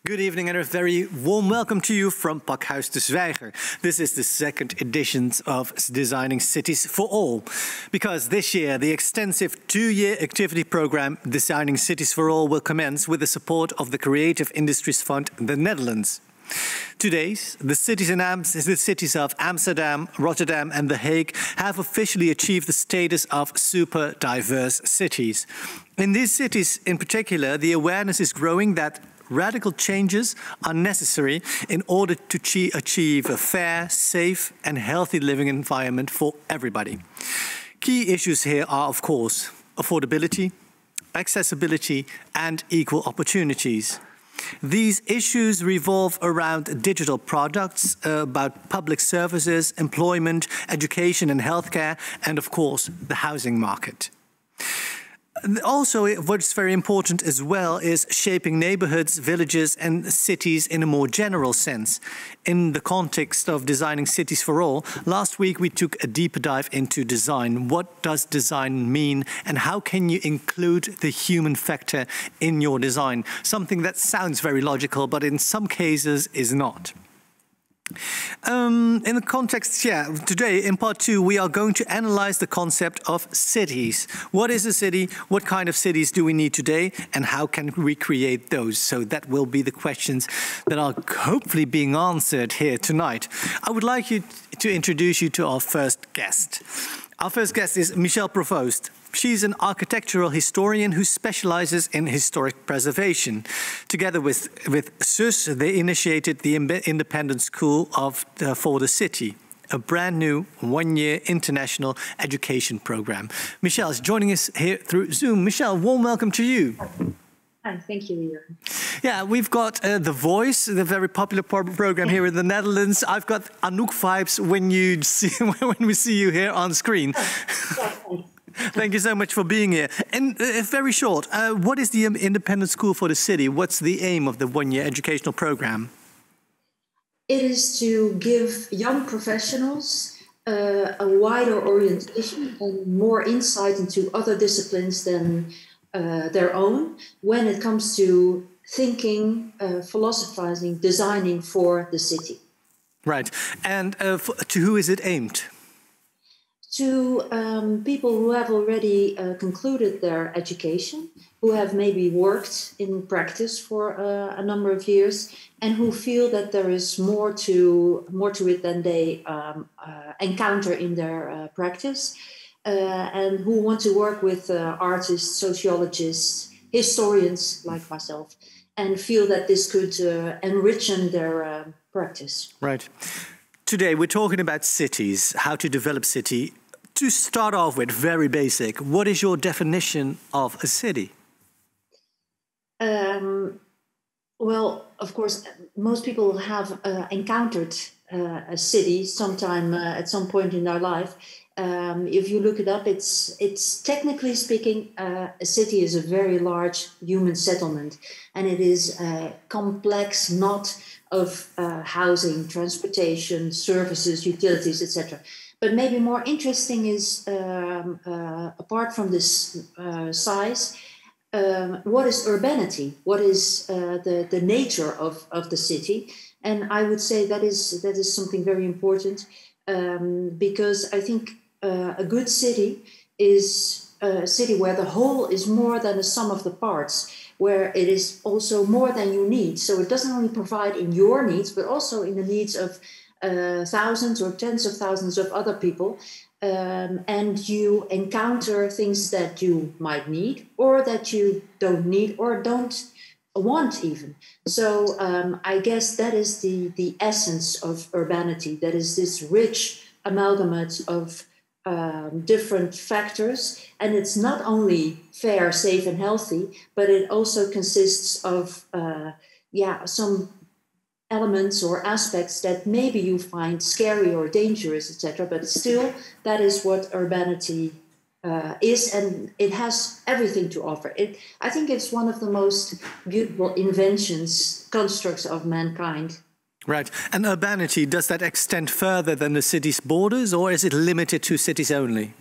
Good evening and a very warm welcome to you from Pakhuis de Zwijger. This is the second edition of Designing Cities for All. Because this year, the extensive two-year activity program Designing Cities for All will commence with the support of the Creative Industries Fund, the Netherlands. Today, the cities of Amsterdam, Rotterdam and The Hague have officially achieved the status of super diverse cities. In these cities in particular, the awareness is growing that radical changes are necessary in order to achieve a fair, safe and healthy living environment for everybody. Key issues here are, of course, affordability, accessibility and equal opportunities. These issues revolve around digital products, about public services, employment, education and healthcare, and of course, the housing market. Also, what's very important as well is shaping neighbourhoods, villages and cities in a more general sense. In the context of Designing Cities for All, last week we took a deeper dive into design. What does design mean and how can you include the human factor in your design? Something that sounds very logical, but in some cases is not. In the context, today in part 2 we are going to analyze the concept of cities. What is a city? What kind of cities do we need today? And how can we create those? So that will be the questions that are hopefully being answered here tonight. I would like to introduce you to our first guest. Our first guest is Michelle Profost. She's an architectural historian who specializes in historic preservation. Together with SUS, they initiated the Independent School for the City, a brand new one-year international education program. Michelle is joining us here through Zoom. Michelle, warm welcome to you. Hi, thank you, Ian. Yeah, we've got The Voice, the very popular program here in the Netherlands. I've got Anouk vibes when we see you here on screen. Thank you so much for being here. And very short, what is the Independent School for the City? What's the aim of the one-year educational program? It is to give young professionals a wider orientation and more insight into other disciplines than their own when it comes to thinking, philosophizing, designing for the city. Right. And to who is it aimed? To people who have already concluded their education, who have maybe worked in practice for a number of years, and who feel that there is more to it than they encounter in their practice, and who want to work with artists, sociologists, historians like myself, and feel that this could enrich their practice. Right. Today we're talking about cities, how to develop city. To start off with, very basic, what is your definition of a city? Well, of course, most people have encountered a city sometime at some point in their life. If you look it up, it's technically speaking, a city is a very large human settlement, and it is a complex knot of housing, transportation, services, utilities, etc. But maybe more interesting is, apart from this size, what is urbanity? What is the nature of the city? And I would say that is something very important, because I think a good city is a city where the whole is more than the sum of the parts, where it is also more than you need. So it doesn't only provide in your needs, but also in the needs of thousands or tens of thousands of other people, and you encounter things that you might need or that you don't need or don't want even. So I guess that is the essence of urbanity. That is this rich amalgamate of different factors, and it's not only fair, safe and healthy, but it also consists of some elements or aspects that maybe you find scary or dangerous, etc. But still, that is what urbanity is, and it has everything to offer. I think it's one of the most beautiful inventions, constructs of mankind. Right. And urbanity, does that extend further than the city's borders, or is it limited to cities only?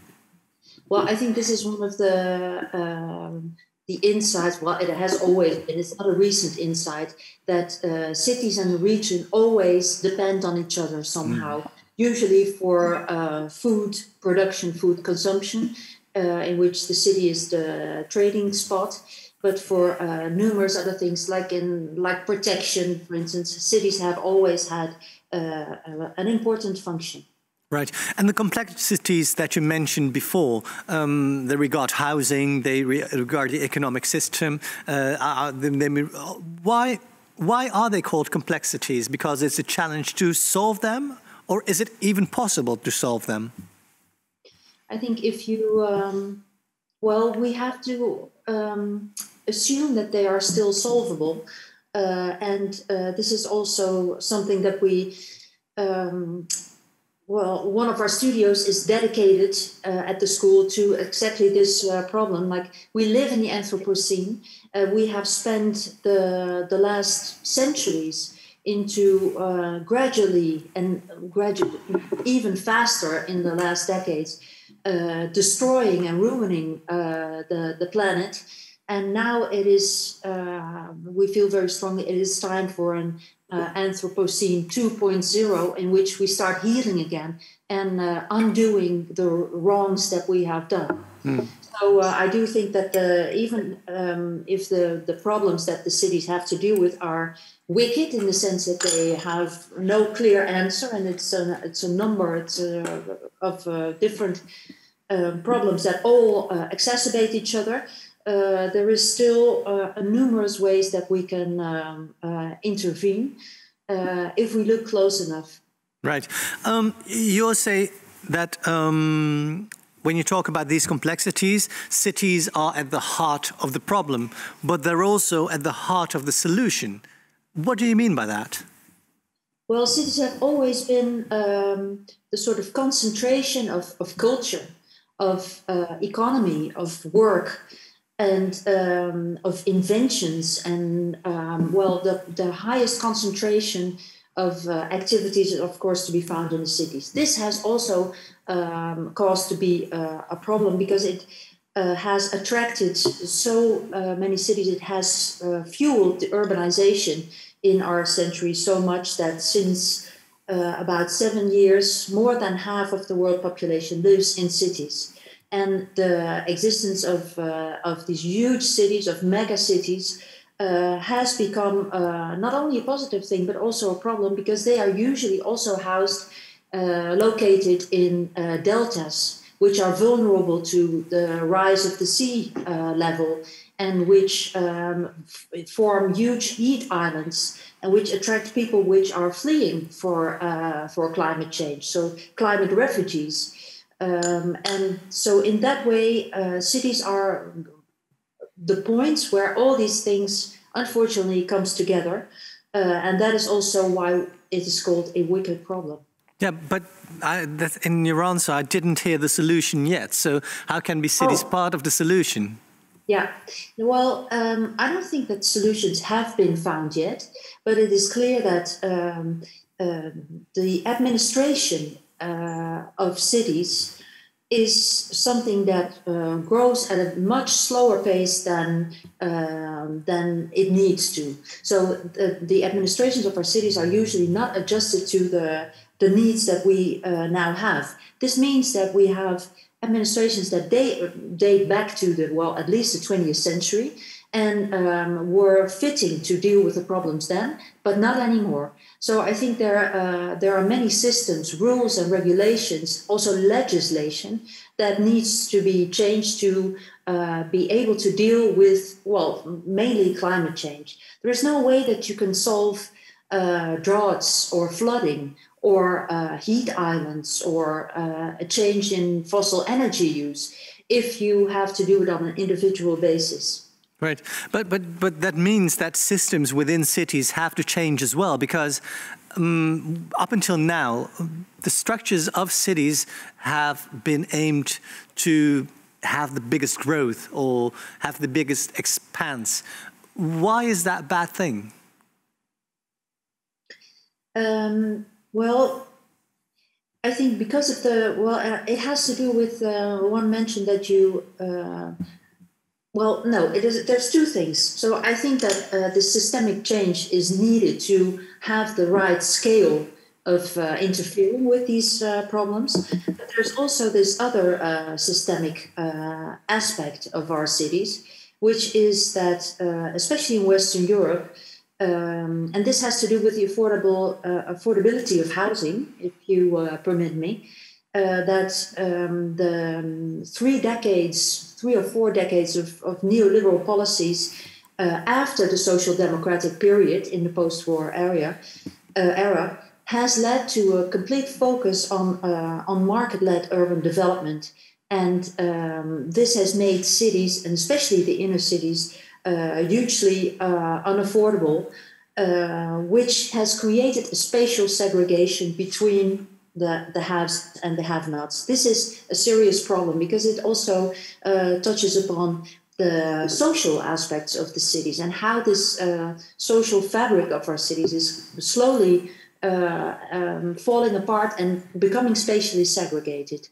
Well, I think this is one of the the insight, well, it has always been, it's not a recent insight, that cities and the region always depend on each other somehow, usually for food production, food consumption, in which the city is the trading spot, but for numerous other things, like protection, for instance. Cities have always had an important function. Right. And the complexities that you mentioned before, they regard housing, they regard the economic system. Why are they called complexities? Because it's a challenge to solve them? Or is it even possible to solve them? I think if you, well, we have to assume that they are still solvable. And this is also something that we... well, one of our studios is dedicated at the school to exactly this problem. Like, we live in the Anthropocene. We have spent the last centuries into gradually, even faster in the last decades, destroying and ruining the planet. And now it is, we feel very strongly, it is time for an Anthropocene 2.0, in which we start healing again and undoing the wrongs that we have done. So I do think that even if the problems that the cities have to deal with are wicked, in the sense that they have no clear answer, and it's a number of different problems that all exacerbate each other, there is still numerous ways that we can intervene if we look close enough. Right. You say that when you talk about these complexities, cities are at the heart of the problem, but they're also at the heart of the solution. What do you mean by that? Well, cities have always been the sort of concentration of culture, of economy, of work, and of inventions, and well, the highest concentration of activities is, of course, to be found in the cities. This has also caused to be a problem, because it has attracted so many cities. It has fueled the urbanization in our century so much that since about 7 years, more than half of the world population lives in cities. And the existence of these huge cities, of mega cities, has become not only a positive thing, but also a problem, because they are usually also housed, located in deltas, which are vulnerable to the rise of the sea level, and which form huge heat islands, and which attract people which are fleeing for climate change, so climate refugees. And so in that way, cities are the points where all these things, unfortunately, comes together. And that is also why it is called a wicked problem. Yeah, but in your answer, I didn't hear the solution yet. So how can be cities part of the solution? Yeah, well, I don't think that solutions have been found yet, but it is clear that the administration of cities is something that grows at a much slower pace than it needs to. So the administrations of our cities are usually not adjusted to the needs that we now have. This means that we have administrations that date back to at least the 20th century, and were fitting to deal with the problems then, but not anymore. So I think there are many systems, rules and regulations, also legislation, that needs to be changed to be able to deal with, well, mainly climate change. There is no way that you can solve droughts or flooding or heat islands or a change in fossil energy use if you have to do it on an individual basis. Right, but that means that systems within cities have to change as well, because up until now, the structures of cities have been aimed to have the biggest growth or have the biggest expanse. Why is that a bad thing? Well, I think because of it has to do with one mention that you Well, no, there's two things. So I think that the systemic change is needed to have the right scale of interfering with these problems. But there's also this other systemic aspect of our cities, which is that, especially in Western Europe, and this has to do with the affordability of housing, if you permit me, that the 3 or 4 decades of neoliberal policies after the social democratic period in the post-war era has led to a complete focus on market-led urban development. And this has made cities, and especially the inner cities, hugely unaffordable, which has created a spatial segregation between the haves and the have-nots. This is a serious problem because it also touches upon the social aspects of the cities and how this social fabric of our cities is slowly falling apart and becoming spatially segregated.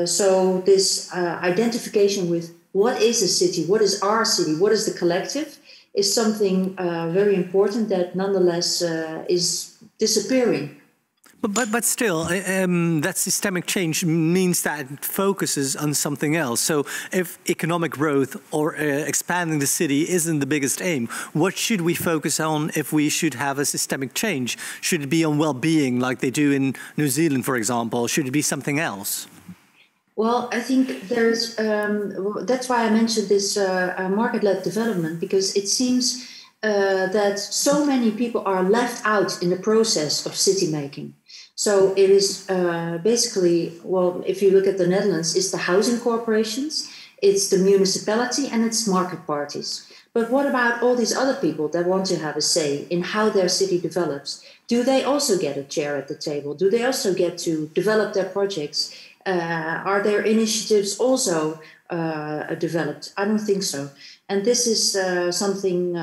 So this identification with what is a city, what is our city, what is the collective, is something very important that nonetheless is disappearing. But still, that systemic change means that it focuses on something else. So if economic growth or expanding the city isn't the biggest aim, what should we focus on if we should have a systemic change? Should it be on well-being like they do in New Zealand, for example? Should it be something else? Well, I think there's, that's why I mentioned this market-led development, because it seems that so many people are left out in the process of city making. So it is basically, well, if you look at the Netherlands, it's the housing corporations, it's the municipality, and it's market parties. But what about all these other people that want to have a say in how their city develops? Do they also get a chair at the table? Do they also get to develop their projects? Are their initiatives also developed? I don't think so. And this is something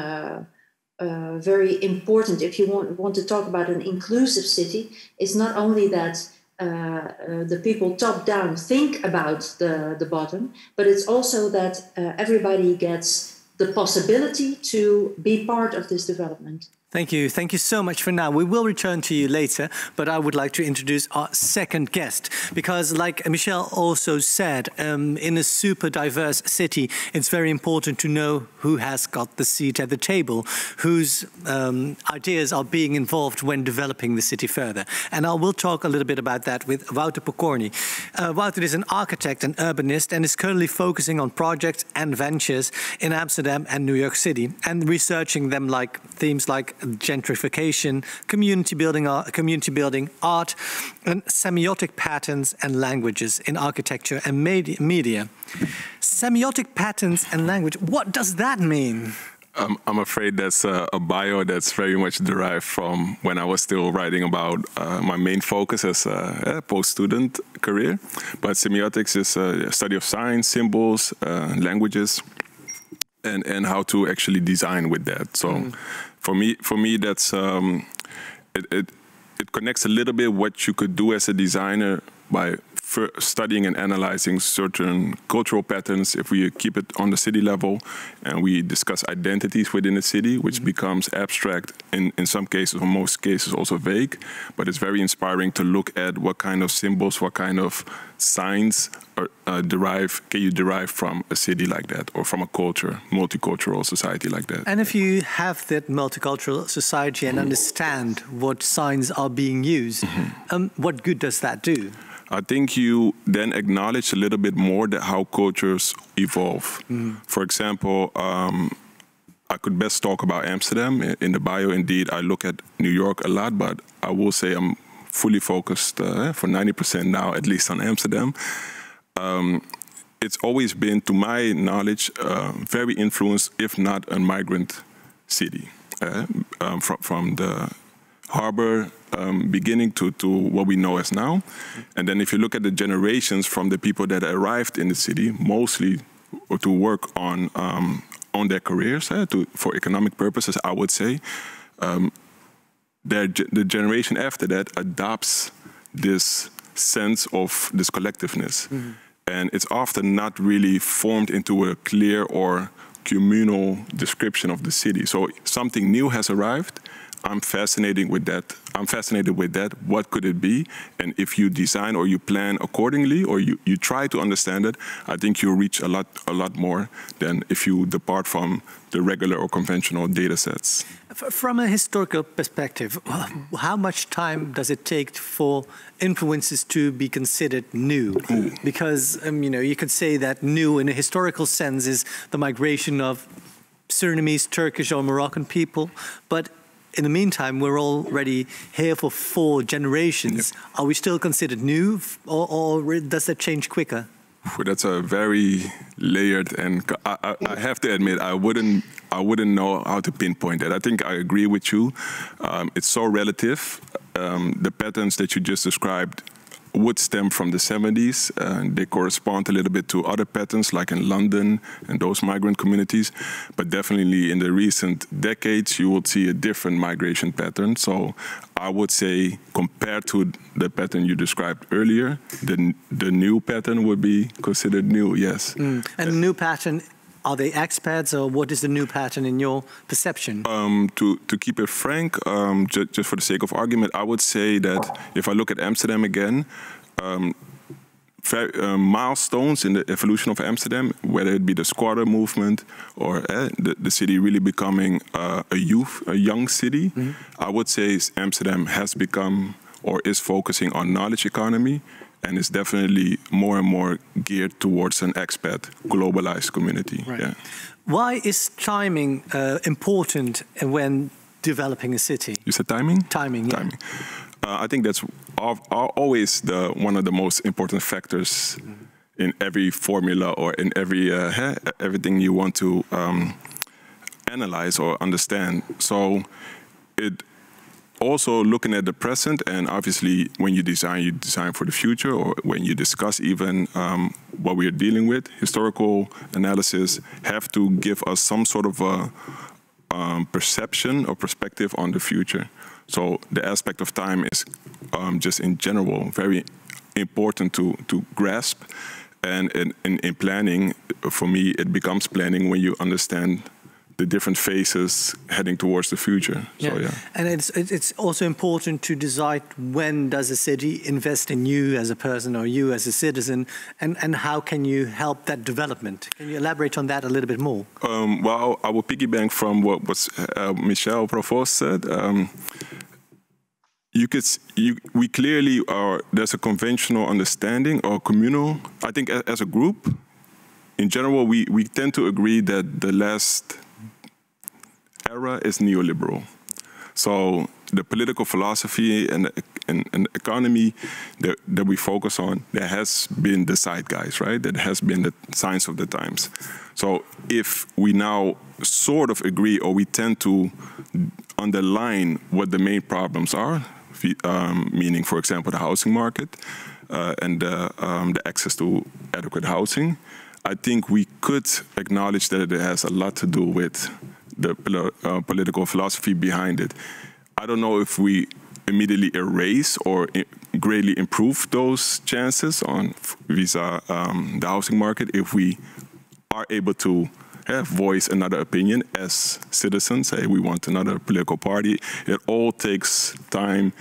very important if you want to talk about an inclusive city. It's not only that the people top down think about the bottom, but it's also that everybody gets the possibility to be part of this development. Thank you. Thank you so much for now. We will return to you later, but I would like to introduce our second guest, because like Michelle also said, in a super diverse city, it's very important to know who has got the seat at the table, whose ideas are being involved when developing the city further. And I will talk a little bit about that with Wouter Pokorny. Wouter is an architect and urbanist and is currently focusing on projects and ventures in Amsterdam and New York City and researching them like themes like gentrification, community building, art, and semiotic patterns and languages in architecture and media. Semiotic patterns and language, what does that mean? I'm afraid that's a bio that's very much derived from when I was still writing about my main focus as a post-student career. But semiotics is a study of signs, symbols, languages, and how to actually design with that. So for me, that's it connects a little bit what you could do as a designer by studying and analyzing certain cultural patterns. If we keep it on the city level and we discuss identities within the city, which becomes abstract in some cases, or most cases also vague, but it's very inspiring to look at what kind of symbols, what kind of signs can you derive from a city like that, or from a culture, multicultural society like that. And if you have that multicultural society and understand what signs are being used, what good does that do? I think you then acknowledge a little bit more that how cultures evolve. For example, I could best talk about Amsterdam. In the bio, indeed, I look at New York a lot, but I will say I'm fully focused for 90% now, at least on Amsterdam. It's always been, to my knowledge, very influenced, if not a migrant city. From the harbor beginning to what we know as now. And then if you look at the generations from the people that arrived in the city, mostly to work on their careers, for economic purposes, I would say, the generation after that adopts this sense of this collectiveness. And it's often not really formed into a clear or communal description of the city. So something new has arrived. I'm fascinated with that. What could it be? And if you design or you plan accordingly, or you try to understand it, I think you'll reach a lot more than if you depart from the regular or conventional data sets. From a historical perspective, how much time does it take for influences to be considered new? Ooh. Because you could say that new in a historical sense is the migration of Surinamese, Turkish or Moroccan people, but in the meantime, we're already here for 4 generations. Yep. Are we still considered new, or does that change quicker? That's a very layered, and I have to admit, I wouldn't know how to pinpoint that. I think I agree with you. It's so relative. The patterns that you just described would stem from the 70s. They correspond a little bit to other patterns, like in London and those migrant communities. But definitely in the recent decades, you will see a different migration pattern. So I would say, compared to the pattern you described earlier, the new pattern would be considered new, yes. And the new pattern, are they expats, or what is the new pattern in your perception? To keep it frank, just for the sake of argument, I would say that if I look at Amsterdam again, milestones in the evolution of Amsterdam, whether it be the squatter movement or the city really becoming a young city, I would say Amsterdam has become or is focusing on knowledge economy, and is definitely more and more geared towards an expat, globalized community. Right. Yeah. Why is timing important when developing a city? You said timing? Timing, yeah. Timing. I think that's always one of the most important factors in every formula or in everything you want to analyze or understand. So it also looking at the present, and obviously when you design for the future, or when you discuss even what we are dealing with, historical analysis have to give us some sort of a perception or perspective on the future. So the aspect of time is just in general very important to grasp. And in planning, for me, it becomes planning when you understand the different phases heading towards the future. Yeah. So, yeah. And it's also important to decide when does a city invest in you as a person or you as a citizen, and how can you help that development? Can you elaborate on that a little bit more? Well, I will piggyback from what Michel Profost said. We clearly are, there's a conventional understanding or communal. I think as a group, in general, we tend to agree that the last era is neoliberal. So the political philosophy and the economy that we focus on, that has been the zeitgeist, right? That has been the signs of the times. So if we now sort of agree, or we tend to underline what the main problems are, meaning, for example, the housing market and the access to adequate housing, I think we could acknowledge that it has a lot to do with the political philosophy behind it. I don't know if we immediately erase or greatly improve those chances on visa the housing market if we are able to voice another opinion as citizens. Hey, we want another political party. It all takes time,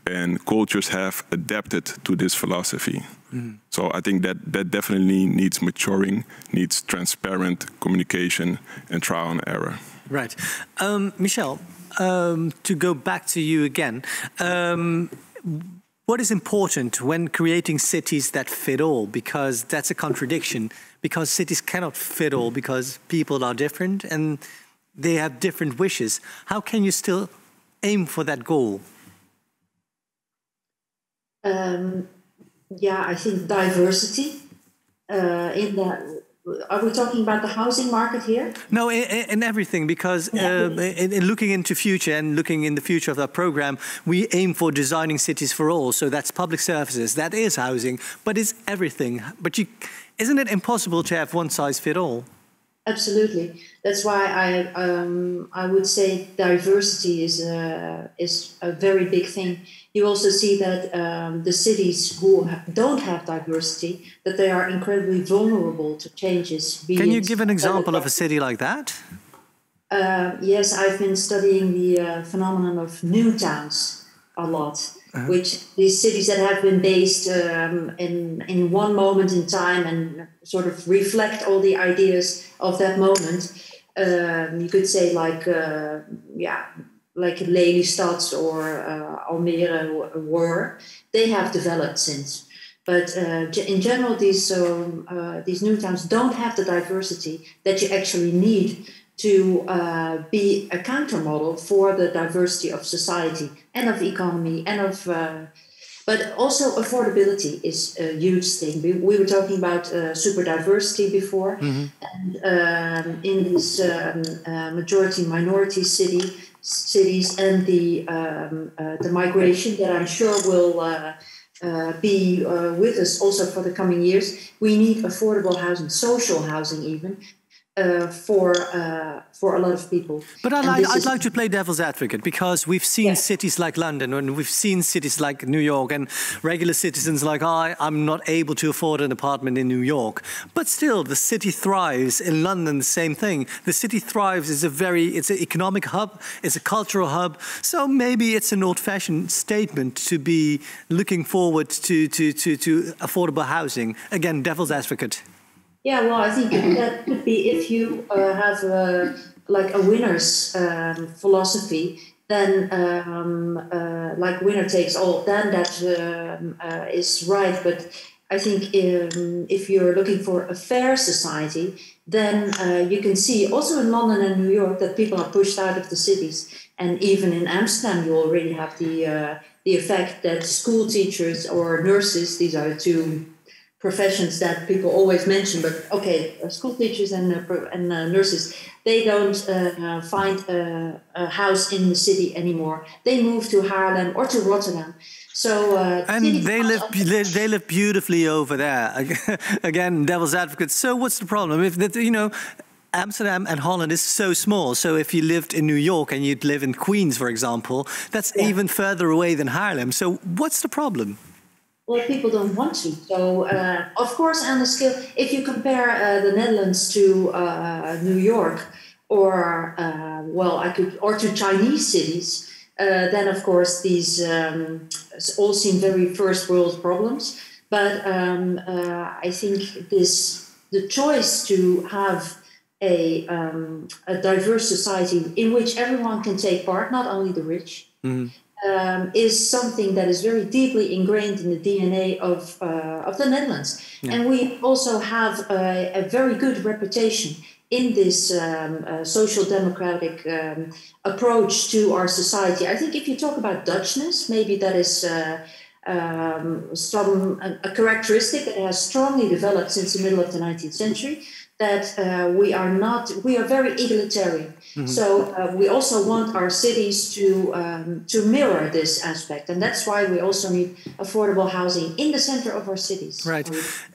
and cultures have adapted to this philosophy. So I think that definitely needs maturing, needs transparent communication and trial and error. Right. Michel, to go back to you again, what is important when creating cities that fit all? Because that's a contradiction, because cities cannot fit all, because people are different and they have different wishes. How can you still aim for that goal? Yeah, I think diversity in the... Are we talking about the housing market here? No, in everything, because in looking into future and looking in the future of our program, we aim for designing cities for all. So that's public services, that is housing, but it's everything. But isn't it impossible to have one size fit all? Absolutely. That's why I would say diversity is a very big thing. You also see that the cities who don't have diversity, that they are incredibly vulnerable to changes. Can you give an example of a city like that? Yes, I've been studying the phenomenon of new towns a lot. Which these cities that have been based in one moment in time and sort of reflect all the ideas of that moment. You could say like Lelystad or Almere were. They have developed since. But in general, these new towns don't have the diversity that you actually need to be a countermodel for the diversity of society and of economy and of, but also affordability is a huge thing. We were talking about super diversity before, and in this majority minority cities and the migration that I'm sure will be with us also for the coming years, we need affordable housing, social housing even. For a lot of people. But I'd like to play devil's advocate, because we've seen cities like London and we've seen cities like New York, and regular citizens like I'm not able to afford an apartment in New York. But still, the city thrives. In London, the same thing. The city thrives. It's an economic hub. It's a cultural hub. So maybe it's an old-fashioned statement to be looking forward to affordable housing. Again, devil's advocate. Yeah, well, I think that could be if you have like a winner's philosophy, then like winner takes all, then that is right. But I think if you're looking for a fair society, then you can see also in London and New York that people are pushed out of the cities. And even in Amsterdam, you already have the effect that school teachers or nurses, these are two professions that people always mention, but okay, school teachers and nurses, they don't find a house in the city anymore. They move to Haarlem or to Rotterdam. So and they live beautifully over there. Again, devil's advocate. So what's the problem? If Amsterdam and Holland is so small. So if you lived in New York and you'd live in Queens, for example, that's even further away than Haarlem. So what's the problem? Well, people don't want to. So, of course, on the scale, if you compare the Netherlands to New York, or or to Chinese cities, then of course these all seem very first world problems. But I think the choice to have a diverse society in which everyone can take part, not only the rich. Is something that is very deeply ingrained in the DNA of the Netherlands. Yeah. And we also have a very good reputation in this social democratic approach to our society. I think if you talk about Dutchness, maybe that is a characteristic that has strongly developed since the middle of the 19th century, that we are very egalitarian. So we also want our cities to mirror this aspect, and that's why we also need affordable housing in the center of our cities. Right.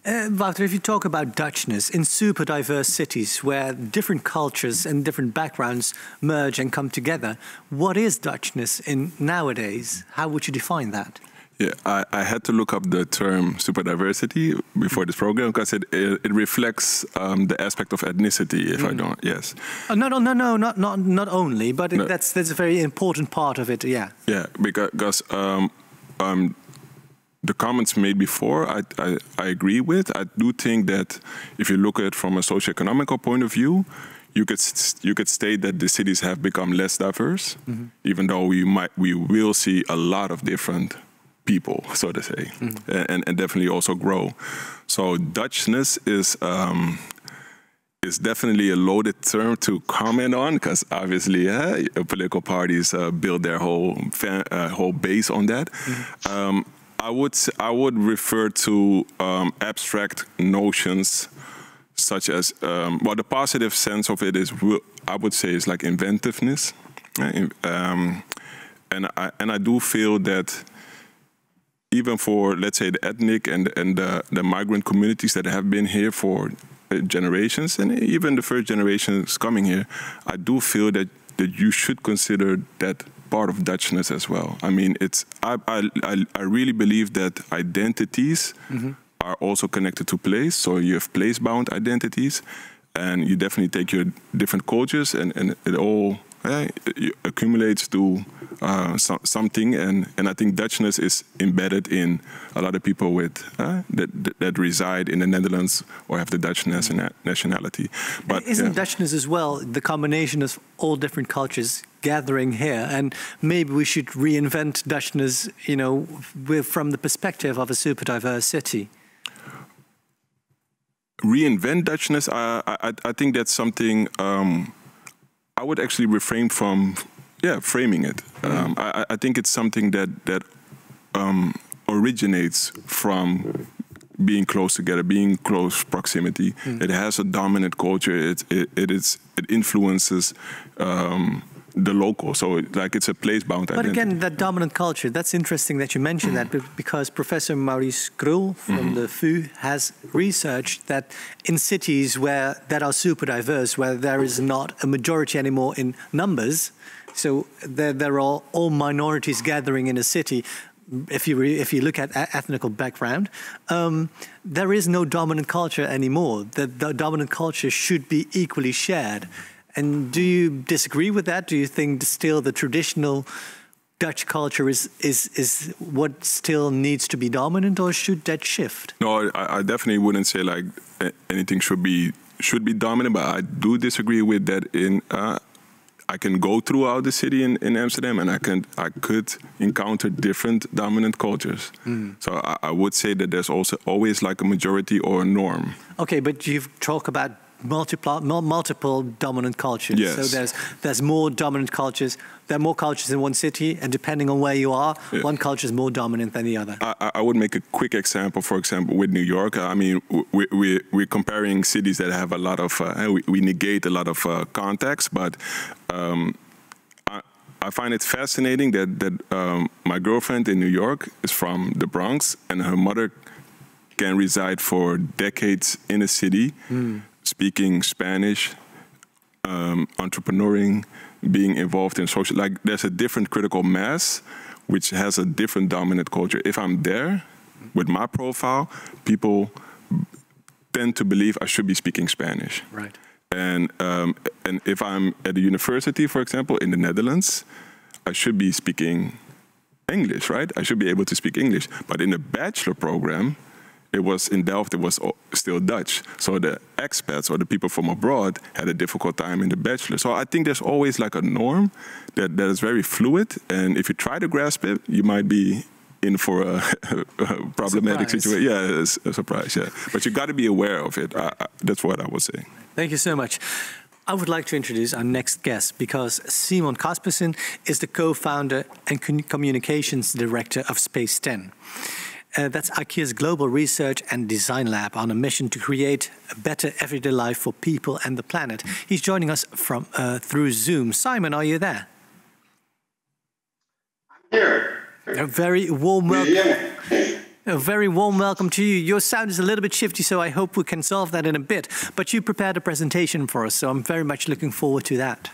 Wouter, if you talk about Dutchness in super diverse cities where different cultures and different backgrounds merge and come together, what is Dutchness in nowadays? How would you define that? Yeah, I had to look up the term super diversity before this program because it reflects the aspect of ethnicity. If I don't, yes. Not only, but that's a very important part of it. Yeah. Yeah, because the comments made before, I agree with. I do think that if you look at it from a socioeconomical point of view, you could state that the cities have become less diverse, even though we will see a lot of different people, so to say, and definitely also grow. So Dutchness is definitely a loaded term to comment on because obviously political parties build their whole base on that. I would refer to abstract notions such as the positive sense of it is, I would say, is like inventiveness, and I do feel that even for, let's say, the ethnic and the migrant communities that have been here for generations, and even the first generations coming here, I do feel that you should consider that part of Dutchness as well. I mean, I really believe that identities are also connected to place. So you have place-bound identities, and you definitely take your different cultures, and it all accumulates to something. And I think Dutchness is embedded in a lot of people with that reside in the Netherlands or have the Dutch nationality. But isn't Dutchness as well the combination of all different cultures gathering here? And maybe we should reinvent Dutchness, you know, from the perspective of a super diverse city. Reinvent Dutchness, I think that's something I would actually refrain from framing it. I think it's something that originates from being close together, being close proximity. It has a dominant culture. It influences the local. So it's a place-bound identity. But again, that dominant culture, that's interesting that you mentioned that, because Professor Maurice Krul from the VU has researched that in cities that are super diverse, where there is not a majority anymore in numbers, so there are all minorities gathering in a city. If you look at ethnical background, there is no dominant culture anymore. The dominant culture should be equally shared. And do you disagree with that? Do you think still the traditional Dutch culture is what still needs to be dominant, or should that shift? No, I definitely wouldn't say like anything should be dominant, but I do disagree with that. I can go throughout the city in Amsterdam, and I could encounter different dominant cultures. So I would say that there's also always like a majority or a norm. Okay, but you've talked about multiple dominant cultures. Yes. So there's more dominant cultures. There are more cultures in one city, and depending on where you are, one culture is more dominant than the other. I would make a quick example. For example, with New York, I mean, we're comparing cities that have a lot of, we negate a lot of context, but I find it fascinating that my girlfriend in New York is from the Bronx, and her mother can reside for decades in a city, speaking Spanish, entrepreneuring, being involved in social, like there's a different critical mass, which has a different dominant culture. If I'm there with my profile, people tend to believe I should be speaking Spanish. Right. And if I'm at a university, for example, in the Netherlands, I should be speaking English, right? I should be able to speak English. But in the bachelor program, in Delft, it was still Dutch. So the expats or the people from abroad had a difficult time in the bachelor. So I think there's always like a norm that is very fluid. And if you try to grasp it, you might be in for a problematic situation. Yeah, a surprise, yeah. But you got to be aware of it. That's what I would say. Thank you so much. I would like to introduce our next guest, because Simon Kasperson is the co-founder and communications director of Space 10. That's IKEA's global research and design lab on a mission to create a better everyday life for people and the planet. He's joining us from through Zoom. Simon, are you there? I'm here. A very warm welcome. A very warm welcome to you. Your sound is a little bit shifty, so I hope we can solve that in a bit. But you prepared a presentation for us, so I'm very much looking forward to that.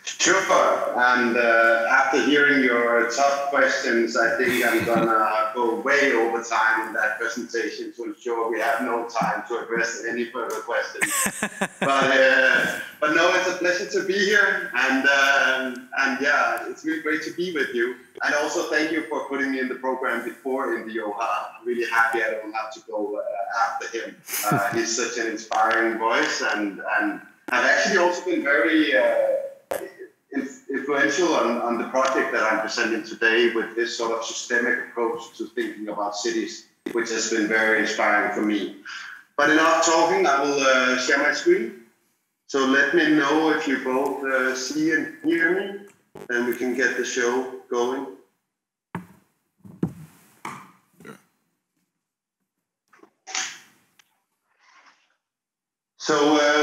Sure, and after hearing your tough questions, I think I'm gonna go way over time in that presentation to ensure we have no time to address any further questions. But no, it's a pleasure to be here, and yeah, it's really great to be with you. And also thank you for putting me in the program before in the OHA. I'm really happy I don't have to go after him. He's such an inspiring voice, and I've actually also been very influential on the project that I'm presenting today with this sort of systemic approach to thinking about cities, which has been very inspiring for me. But enough talking, I will share my screen. So let me know if you both see and hear me, and we can get the show going.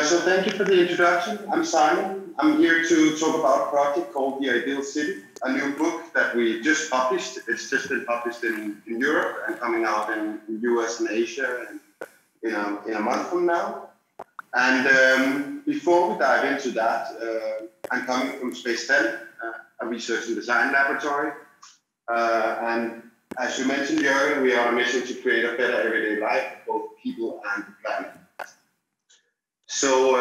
So thank you for the introduction. I'm Simon. I'm here to talk about a project called The Ideal City, a new book that we just published. It's just been published in Europe and coming out in US and Asia and in a month from now. And before we dive into that, I'm coming from Space 10, a research and design laboratory. And as you mentioned, Jürgen, we are on a mission to create a better everyday life for both people and the planet. So,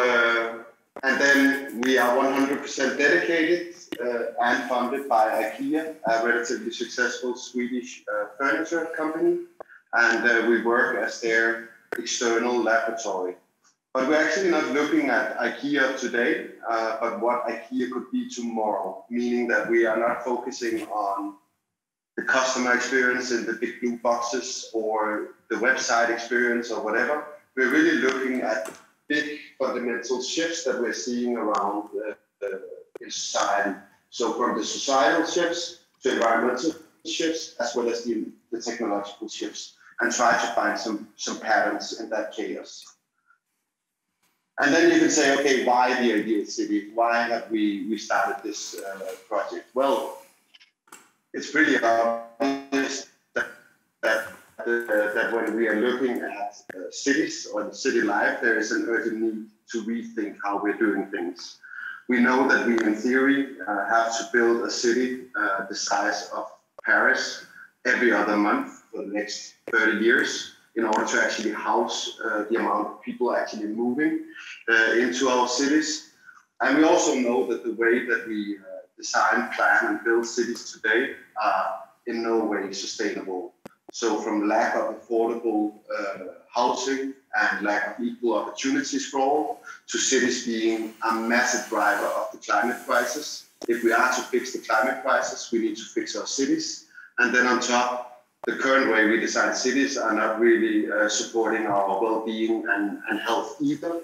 and then we are 100% dedicated and funded by IKEA, a relatively successful Swedish furniture company. And we work as their external laboratory. But we're actually not looking at IKEA today, but what IKEA could be tomorrow, meaning that we are not focusing on the customer experience in the big blue boxes or the website experience or whatever. We're really looking at big fundamental shifts that we're seeing around in society. So from the societal shifts to environmental shifts, as well as the technological shifts, and try to find some patterns in that chaos. And then you can say, okay, why the ideal city? Why have we started this project? Well, it's pretty obvious that when we are looking at cities or city life, there is an urgent need to rethink how we're doing things. We know that we, in theory, have to build a city the size of Paris every other month for the next 30 years in order to actually house the amount of people actually moving into our cities. And we also know that the way that we design, plan, and build cities today are in no way sustainable. So from lack of affordable housing and lack of equal opportunities for all, to cities being a massive driver of the climate crisis. If we are to fix the climate crisis, we need to fix our cities. And then on top, the current way we design cities are not really supporting our well-being and health either.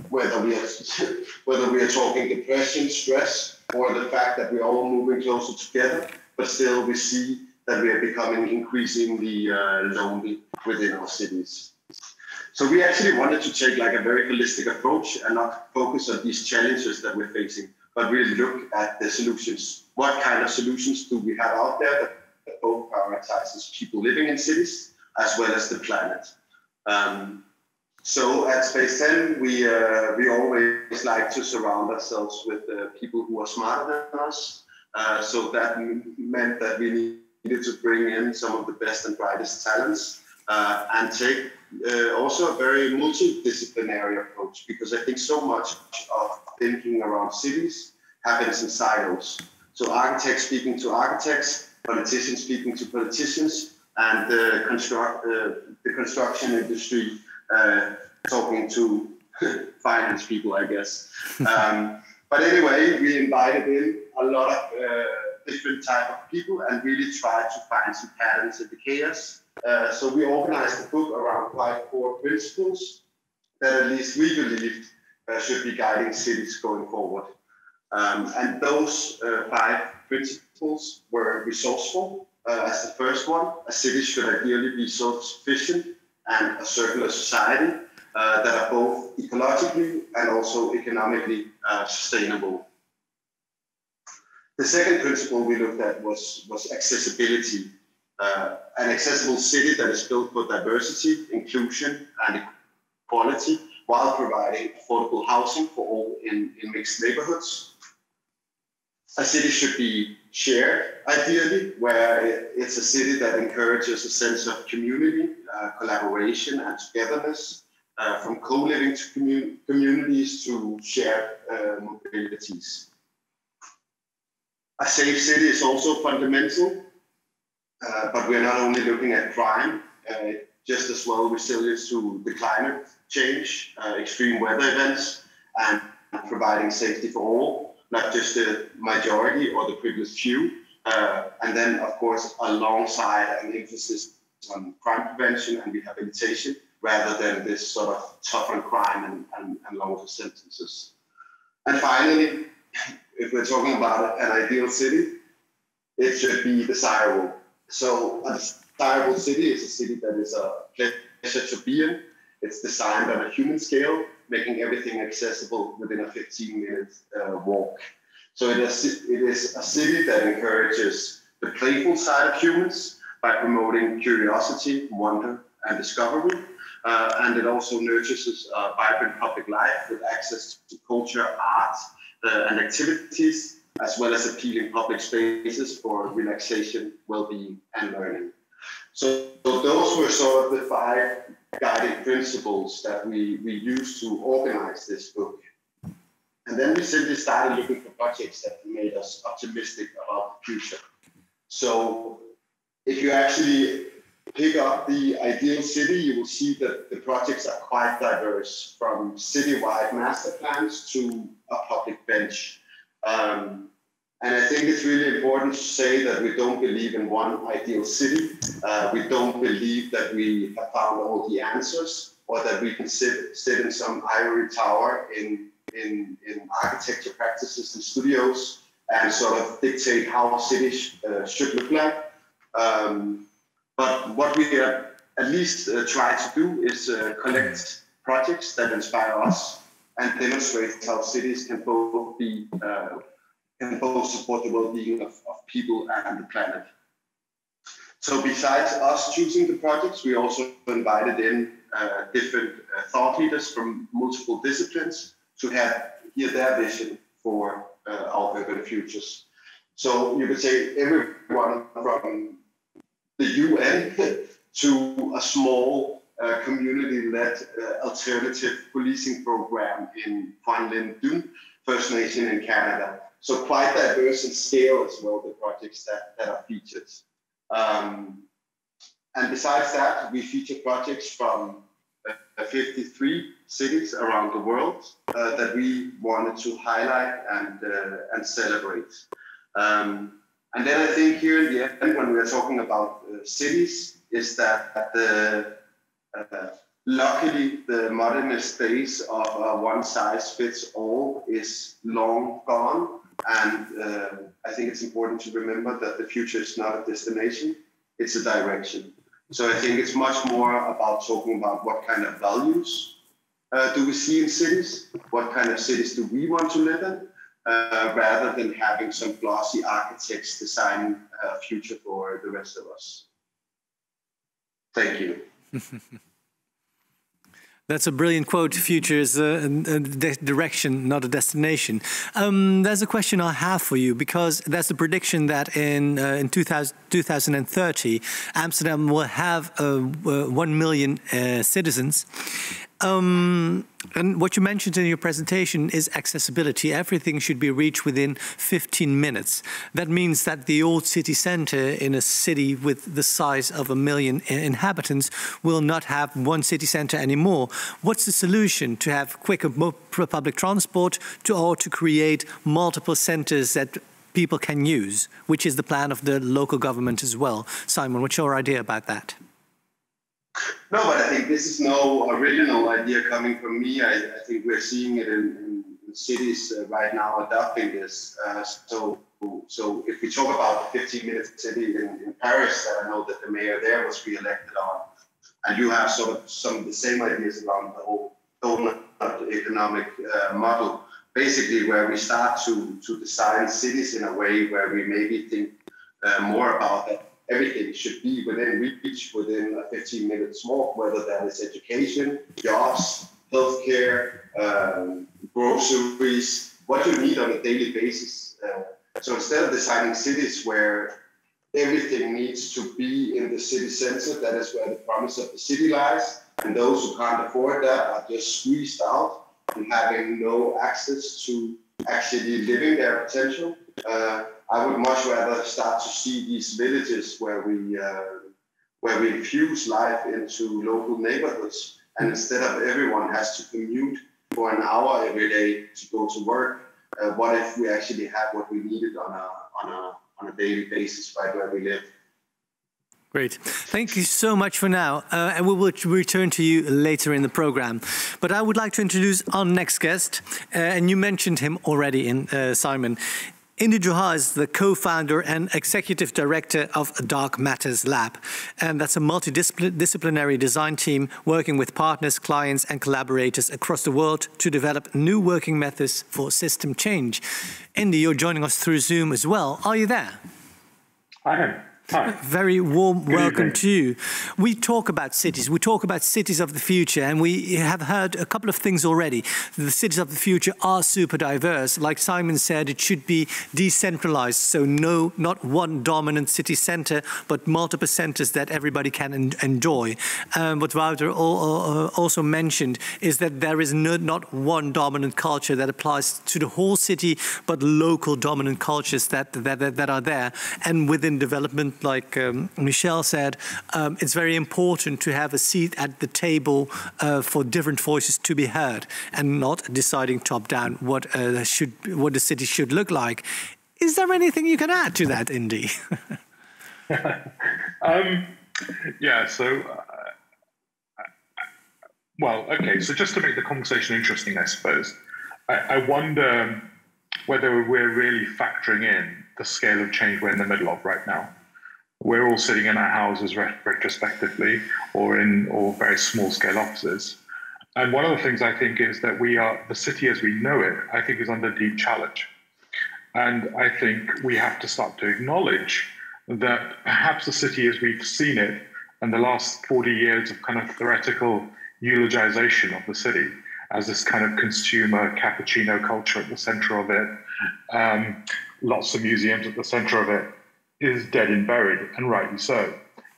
Whether we are talking depression, stress, or the fact that we're all moving closer together, but still we see that we are becoming increasingly lonely within our cities. So we actually wanted to take like a very holistic approach and not focus on these challenges that we're facing, but really look at the solutions. What kind of solutions do we have out there that both prioritizes people living in cities as well as the planet? So at Space 10, we always like to surround ourselves with people who are smarter than us. So that meant that we needed to bring in some of the best and brightest talents and take also a very multidisciplinary approach, because I think so much of thinking around cities happens in silos. So architects speaking to architects, politicians speaking to politicians, and the construction industry talking to finance people, I guess. But anyway, we invited in a lot of different type of people and really tried to find some patterns in the chaos. So we organized the book around 5 core principles that at least we believed should be guiding cities going forward. And those 5 principles were resourceful as the first one. A city should ideally be self-sufficient and a circular society that are both ecologically and also economically sustainable. The second principle we looked at was accessibility. An accessible city that is built for diversity, inclusion, and equality, while providing affordable housing for all in mixed neighborhoods. A city should be shared, ideally, where it's a city that encourages a sense of community, collaboration, and togetherness, from co-living to communities to shared mobilities. A safe city is also fundamental, but we're not only looking at crime, just as well resilience to the climate change, extreme weather events, and providing safety for all, not just the majority or the privileged few. And then, of course, alongside an emphasis on crime prevention and rehabilitation, rather than this sort of tough on crime and longer sentences. And finally, if we're talking about an ideal city, it should be desirable. So a desirable city is a city that is a pleasure to be in. It's designed on a human scale, making everything accessible within a 15-minute walk. So it is a city that encourages the playful side of humans by promoting curiosity, wonder, and discovery. And it also nurtures vibrant public life with access to culture, art, and activities, as well as appealing public spaces for relaxation, well-being, and learning. So those were sort of the 5 guiding principles that we used to organize this book. And then we simply started looking for projects that made us optimistic about the future. So if you actually pick up the ideal city, you will see that the projects are quite diverse, from citywide master plans to a public bench. And I think it's really important to say that we don't believe in one ideal city. We don't believe that we have found all the answers, or that we can sit in some ivory tower in architecture practices and studios and sort of dictate how cities should look like. But what we at least try to do is collect projects that inspire us and demonstrate how cities can both support the well-being of people and the planet. So besides us choosing the projects, we also invited in different thought leaders from multiple disciplines to hear their vision for our urban futures. So you could say everyone from the UN to a small community-led alternative policing program in Van Dun, First Nation in Canada. So quite diverse in scale as well, the projects that are featured. And besides that, we feature projects from 53 cities around the world that we wanted to highlight and celebrate. And then I think here in the end, when we're talking about cities, is that luckily the modernist days of one size fits all is long gone. And I think it's important to remember that the future is not a destination, it's a direction. So I think it's much more about talking about what kind of values do we see in cities, what kind of cities do we want to live in, rather than having some glossy architects designing a future for the rest of us. Thank you. That's a brilliant quote. Future is a direction, not a destination. There's a question I have for you, because there's a prediction that in 2030, Amsterdam will have 1 million citizens. And what you mentioned in your presentation is accessibility. Everything should be reached within 15 minutes. That means that the old city center in a city with the size of 1 million inhabitants will not have one city center anymore. What's the solution? To have quicker public transport, or to create multiple centers that people can use, which is the plan of the local government as well. Simon, what's your idea about that? No, but I think this is no original idea coming from me. I think we're seeing it in cities right now adopting this. So if we talk about the 15-minute city in Paris, that I know that the mayor there was re-elected on, and you have sort of some of the same ideas around the whole donut economic model, basically where we start to design cities in a way where we maybe think more about that. Everything should be within reach, within a 15-minute walk, whether that is education, jobs, healthcare, groceries, what you need on a daily basis. So instead of designing cities where everything needs to be in the city center, that is where the promise of the city lies, and those who can't afford that are just squeezed out and having no access to actually living their potential. I would much rather start to see these villages where we infuse life into local neighborhoods, and instead of everyone has to commute for an hour every day to go to work, what if we actually have what we needed on a daily basis right where we live? Great. Thank you so much for now. And we will return to you later in the program. But I would like to introduce our next guest. And you mentioned him already, Simon. Indu Johar is the co-founder and executive director of Dark Matters Lab. And that's a multidisciplinary design team working with partners, clients, and collaborators across the world to develop new working methods for system change. Indu, you're joining us through Zoom as well. Are you there? I am. Hi. Very warm welcome to you. We talk about cities. We talk about cities of the future, and we have heard a couple of things already. The cities of the future are super diverse. Like Simon said, it should be decentralized, so not one dominant city center, but multiple centers that everybody can enjoy. What Wouter also mentioned is that there is not one dominant culture that applies to the whole city, but local dominant cultures that are there. And within development, like Michelle said, it's very important to have a seat at the table for different voices to be heard, and not deciding top down what the city should look like. Is there anything you can add to that, Indy? Yeah. So, well, okay. So just to make the conversation interesting, I suppose, I wonder whether we're really factoring in the scale of change we're in the middle of right now. We're all sitting in our houses retrospectively, or very small scale offices. And one of the things I think is that the city as we know it, I think, is under deep challenge. And I think we have to start to acknowledge that perhaps the city as we've seen it in the last 40 years of kind of theoretical eulogization of the city as this kind of consumer cappuccino culture at the center of it, lots of museums at the center of it, is dead and buried, and rightly so.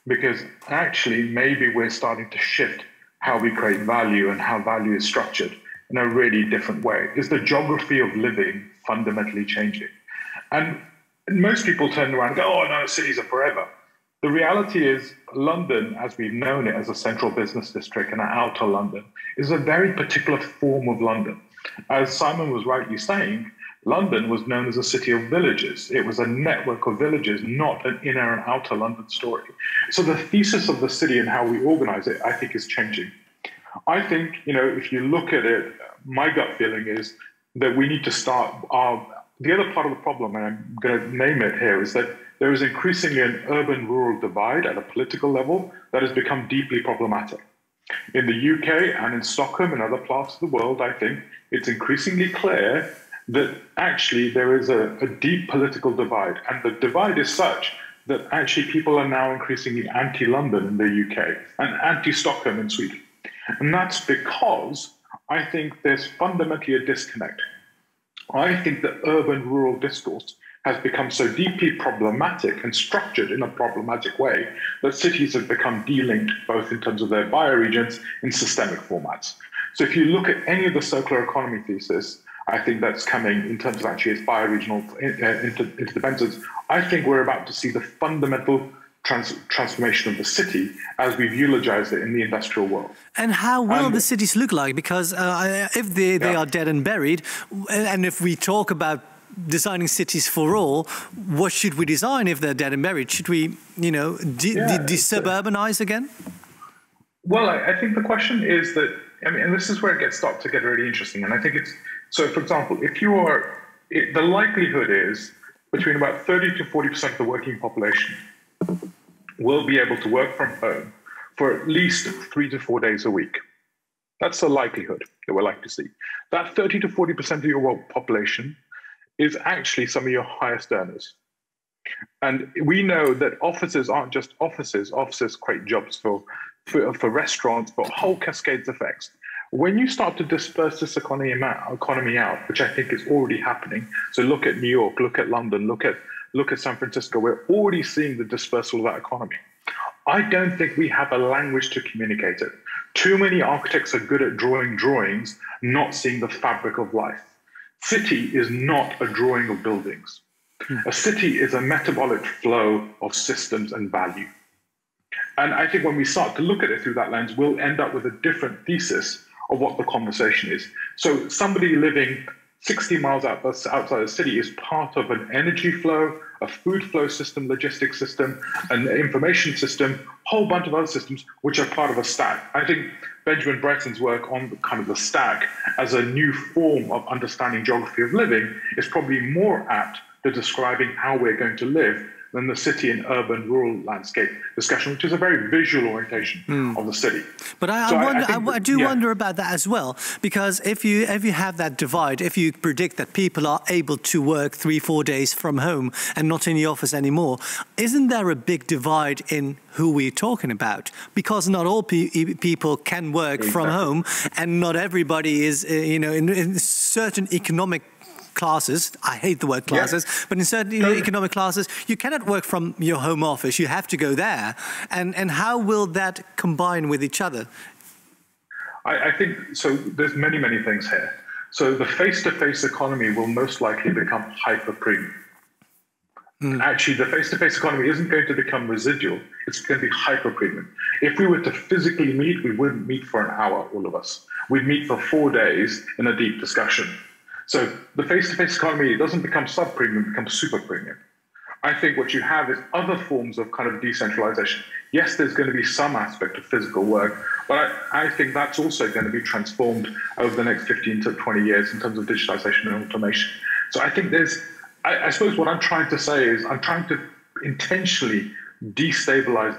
Because actually, maybe we're starting to shift how we create value and how value is structured in a really different way. Is the geography of living fundamentally changing? And most people turn around and go, oh no, cities are forever. The reality is London, as we've known it as a central business district and outer London, is a very particular form of London. As Simon was rightly saying, London was known as a city of villages. It was a network of villages, not an inner and outer London story. So the thesis of the city and how we organize it, I think, is changing. I think, if you look at it, my gut feeling is that we need to start the other part of the problem, and I'm going to name it here, is that there is increasingly an urban-rural divide at a political level that has become deeply problematic. In the UK and in Stockholm and other parts of the world, I think it's increasingly clear that actually there is a deep political divide. And the divide is such that actually people are now increasingly anti-London in the UK and anti-Stockholm in Sweden. And that's because I think there's fundamentally a disconnect. I think the urban-rural discourse has become so deeply problematic and structured in a problematic way that cities have become de-linked both in terms of their bioregions in systemic formats. So if you look at any of the circular economy thesis, I think that's coming in terms of actually its bioregional interdependence. I think we're about to see the fundamental transformation of the city as we've eulogized it in the industrial world. And how will the cities look like? Because if they are dead and buried, and if we talk about designing cities for all, what should we design if they're dead and buried? Should we, de-suburbanize again? Well, I think the question is that, and this is where it starts to get really interesting. And I think so for example, the likelihood is between about 30 to 40% of the working population will be able to work from home for at least 3 to 4 days a week. That's the likelihood that we're likely to see. That 30 to 40% of your population is actually some of your highest earners. And we know that offices aren't just offices. Offices create jobs for restaurants, but whole cascades effects. When you start to disperse this economy out, which I think is already happening, so look at New York, look at London, look at San Francisco, we're already seeing the dispersal of that economy. I don't think we have a language to communicate it. Too many architects are good at drawing drawings, not seeing the fabric of life. City is not a drawing of buildings. A city is a metabolic flow of systems and value. And I think when we start to look at it through that lens, we'll end up with a different thesis of what the conversation is. So somebody living 60 miles outside the city is part of an energy flow, a food flow system, logistics system, an information system, a whole bunch of other systems which are part of a stack. I think Benjamin Bretton's work on kind of the stack as a new form of understanding geography of living is probably more apt to describing how we're going to live than the city and urban rural landscape discussion, which is a very visual orientation of the city. But I do wonder about that as well, because if you have that divide, if you predict that people are able to work 3-4 days from home and not in the office anymore, isn't there a big divide in who we're talking about? Because not all people can work from home, and not everybody is, in certain economic classes, I hate the word classes, but in certain economic classes, you cannot work from your home office. You have to go there. And how will that combine with each other? I think, so there's many, many things here. So the face-to-face economy will most likely become hyper-premium. Actually, the face-to-face economy isn't going to become residual. It's going to be hyper-premium. If we were to physically meet, we wouldn't meet for an hour, all of us. We'd meet for 4 days in a deep discussion. So the face-to-face economy, it doesn't become sub-premium, it becomes super-premium. I think what you have is other forms of kind of decentralization. Yes, there's going to be some aspect of physical work, but I think that's also going to be transformed over the next 15 to 20 years in terms of digitalization and automation. So I think I suppose what I'm trying to say is I'm trying to intentionally destabilize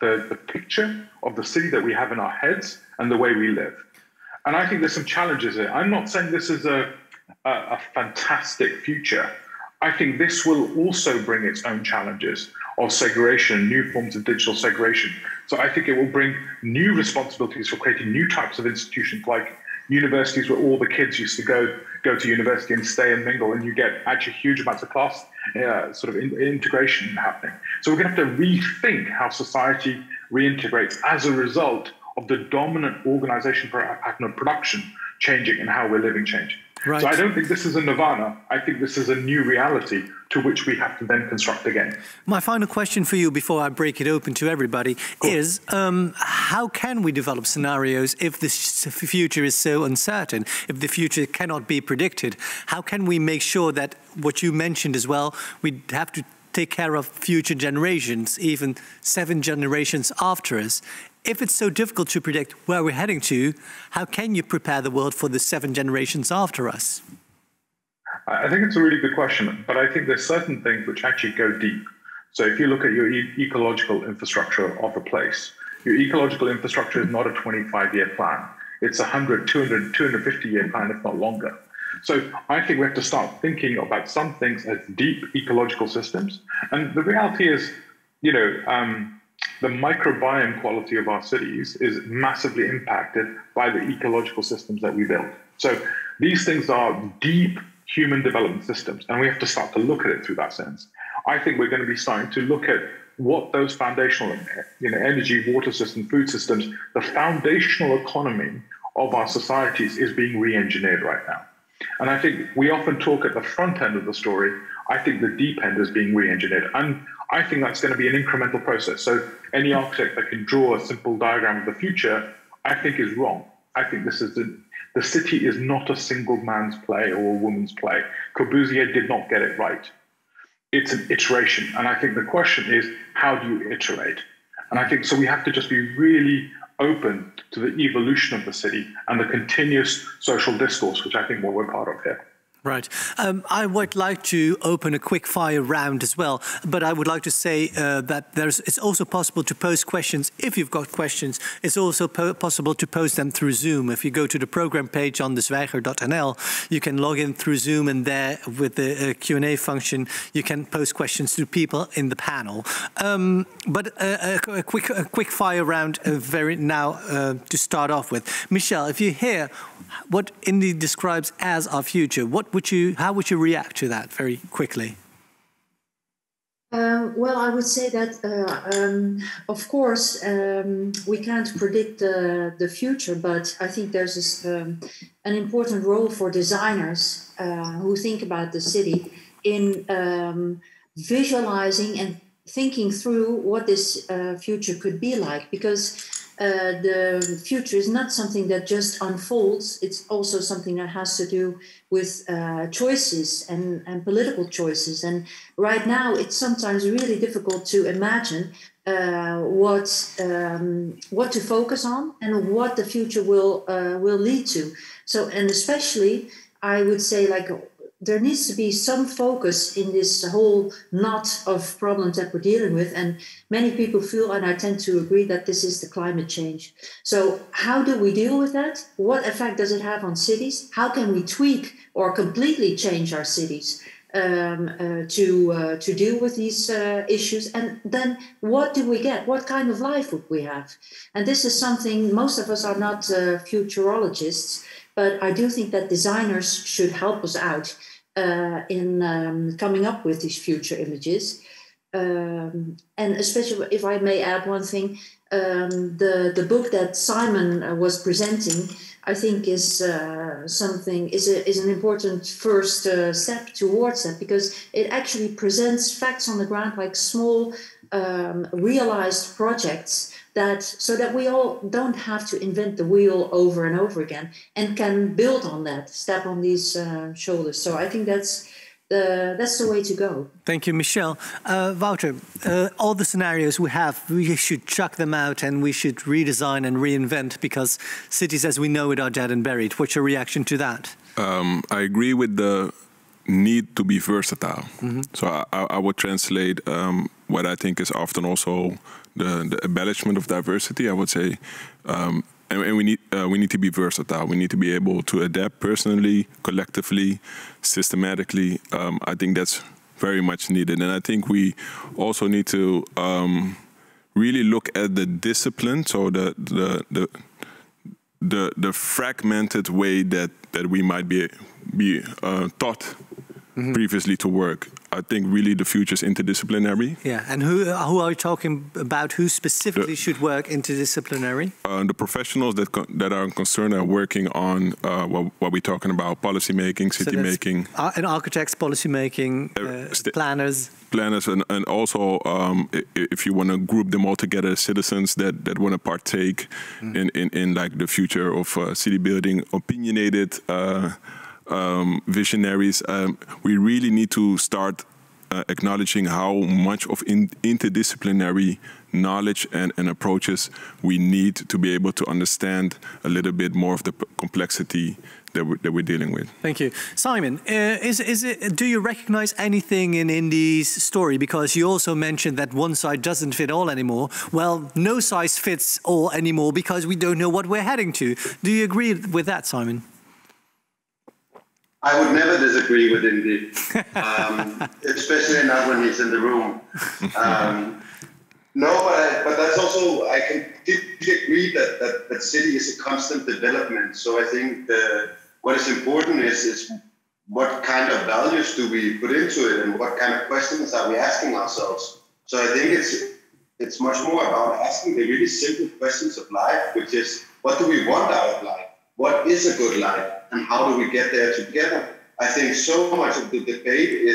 the picture of the city that we have in our heads and the way we live. And I think there's some challenges here. I'm not saying this is a fantastic future. I think this will also bring its own challenges of segregation, new forms of digital segregation. So I think it will bring new responsibilities for creating new types of institutions, like universities where all the kids used to go to university and stay and mingle, and you get actually huge amounts of class sort of integration happening. So we're going to have to rethink how society reintegrates as a result of the dominant organization pattern of production changing and how we're living changing. Right. So I don't think this is a nirvana. I think this is a new reality to which we have to then construct again. My final question for you before I break it open to everybody is, how can we develop scenarios if the future is so uncertain, if the future cannot be predicted? How can we make sure that what you mentioned as well, we have to take care of future generations, even 7 generations after us? If it's so difficult to predict where we're heading to, how can you prepare the world for the 7 generations after us? I think it's a really good question, but I think there's certain things which actually go deep. So if you look at your ecological infrastructure of a place, your ecological infrastructure is not a 25-year plan. It's a 100, 200, 250-year plan, if not longer. So I think we have to start thinking about some things as deep ecological systems. And the reality is, the microbiome quality of our cities is massively impacted by the ecological systems that we build. So these things are deep human development systems, and we have to start to look at it through that sense. I think we're going to be starting to look at what those foundational, energy, water system, food systems, the foundational economy of our societies is being re-engineered right now. And I think we often talk at the front end of the story. I think the deep end is being re-engineered. And I think that's going to be an incremental process. So any architect that can draw a simple diagram of the future, I think is wrong. I think this is the city is not a single man's play or a woman's play. Corbusier did not get it right. It's an iteration. And I think the question is, how do you iterate? And I think so we have to just be really open to the evolution of the city and the continuous social discourse, which I think we're part of here. Right. I would like to open a quick fire round as well, but I would like to say that it's also possible to post questions. If you've got questions, it's also possible to post them through Zoom. If you go to the program page on thezwijger.nl, you can log in through Zoom, and there with the Q&A function, you can post questions to people in the panel. But a quick fire round to start off with. Michel, if you hear what Indy describes as our future, how would you react to that very quickly? Well, I would say that, of course, we can't predict the future, but I think there's an important role for designers who think about the city in visualizing and thinking through what this future could be like, because the future is not something that just unfolds. It's also something that has to do with choices and political choices. And right now, it's sometimes really difficult to imagine what to focus on and what the future will lead to. So, and especially, I would say, like there needs to be some focus in this whole knot of problems that we're dealing with. And many people feel, and I tend to agree, that this is the climate change. So how do we deal with that? What effect does it have on cities? How can we tweak or completely change our cities to deal with these issues? And then what do we get? What kind of life would we have? And this is something, most of us are not futurologists, but I do think that designers should help us out in coming up with these future images. And especially, if I may add one thing, the book that Simon was presenting, I think is an important first step towards that, because it actually presents facts on the ground, like small realized projects, so that we all don't have to invent the wheel over and over again, and can build on that, step on these shoulders. So I think that's the way to go. Thank you, Michelle. Wouter, all the scenarios we have, we should chuck them out and we should redesign and reinvent, because cities as we know it are dead and buried. What's your reaction to that? I agree with the need to be versatile. Mm-hmm. So I would translate what I think is often also the embellishment of diversity. I would say, and we need to be versatile. We need to be able to adapt personally, collectively, systematically. I think that's very much needed, and I think we also need to really look at the discipline. So the fragmented way that we might be taught mm-hmm. previously to work. I think really the future is interdisciplinary. Yeah, and who are you talking about? Who specifically should work interdisciplinary? The professionals that are concerned are working on what we're talking about: policy making, city making, and architects, policy making, planners. Planners, and also if you want to group them all together, citizens that want to partake in like the future of city building, opinionated. Visionaries, we really need to start acknowledging how much of interdisciplinary knowledge and approaches we need to be able to understand a little bit more of the complexity that we're dealing with. Thank you. Simon, do you recognize anything in Indy's story? Because you also mentioned that one size doesn't fit all anymore. Well, no size fits all anymore because we don't know what we're heading to. Do you agree with that, Simon? I would never disagree with Indy, especially not when he's in the room. No, but that's also, I completely agree that city is a constant development. So I think what is important is what kind of values do we put into it, and what kind of questions are we asking ourselves. So I think it's much more about asking the really simple questions of life, which is, what do we want out of life? What is a good life, and how do we get there together? I think so much of the debate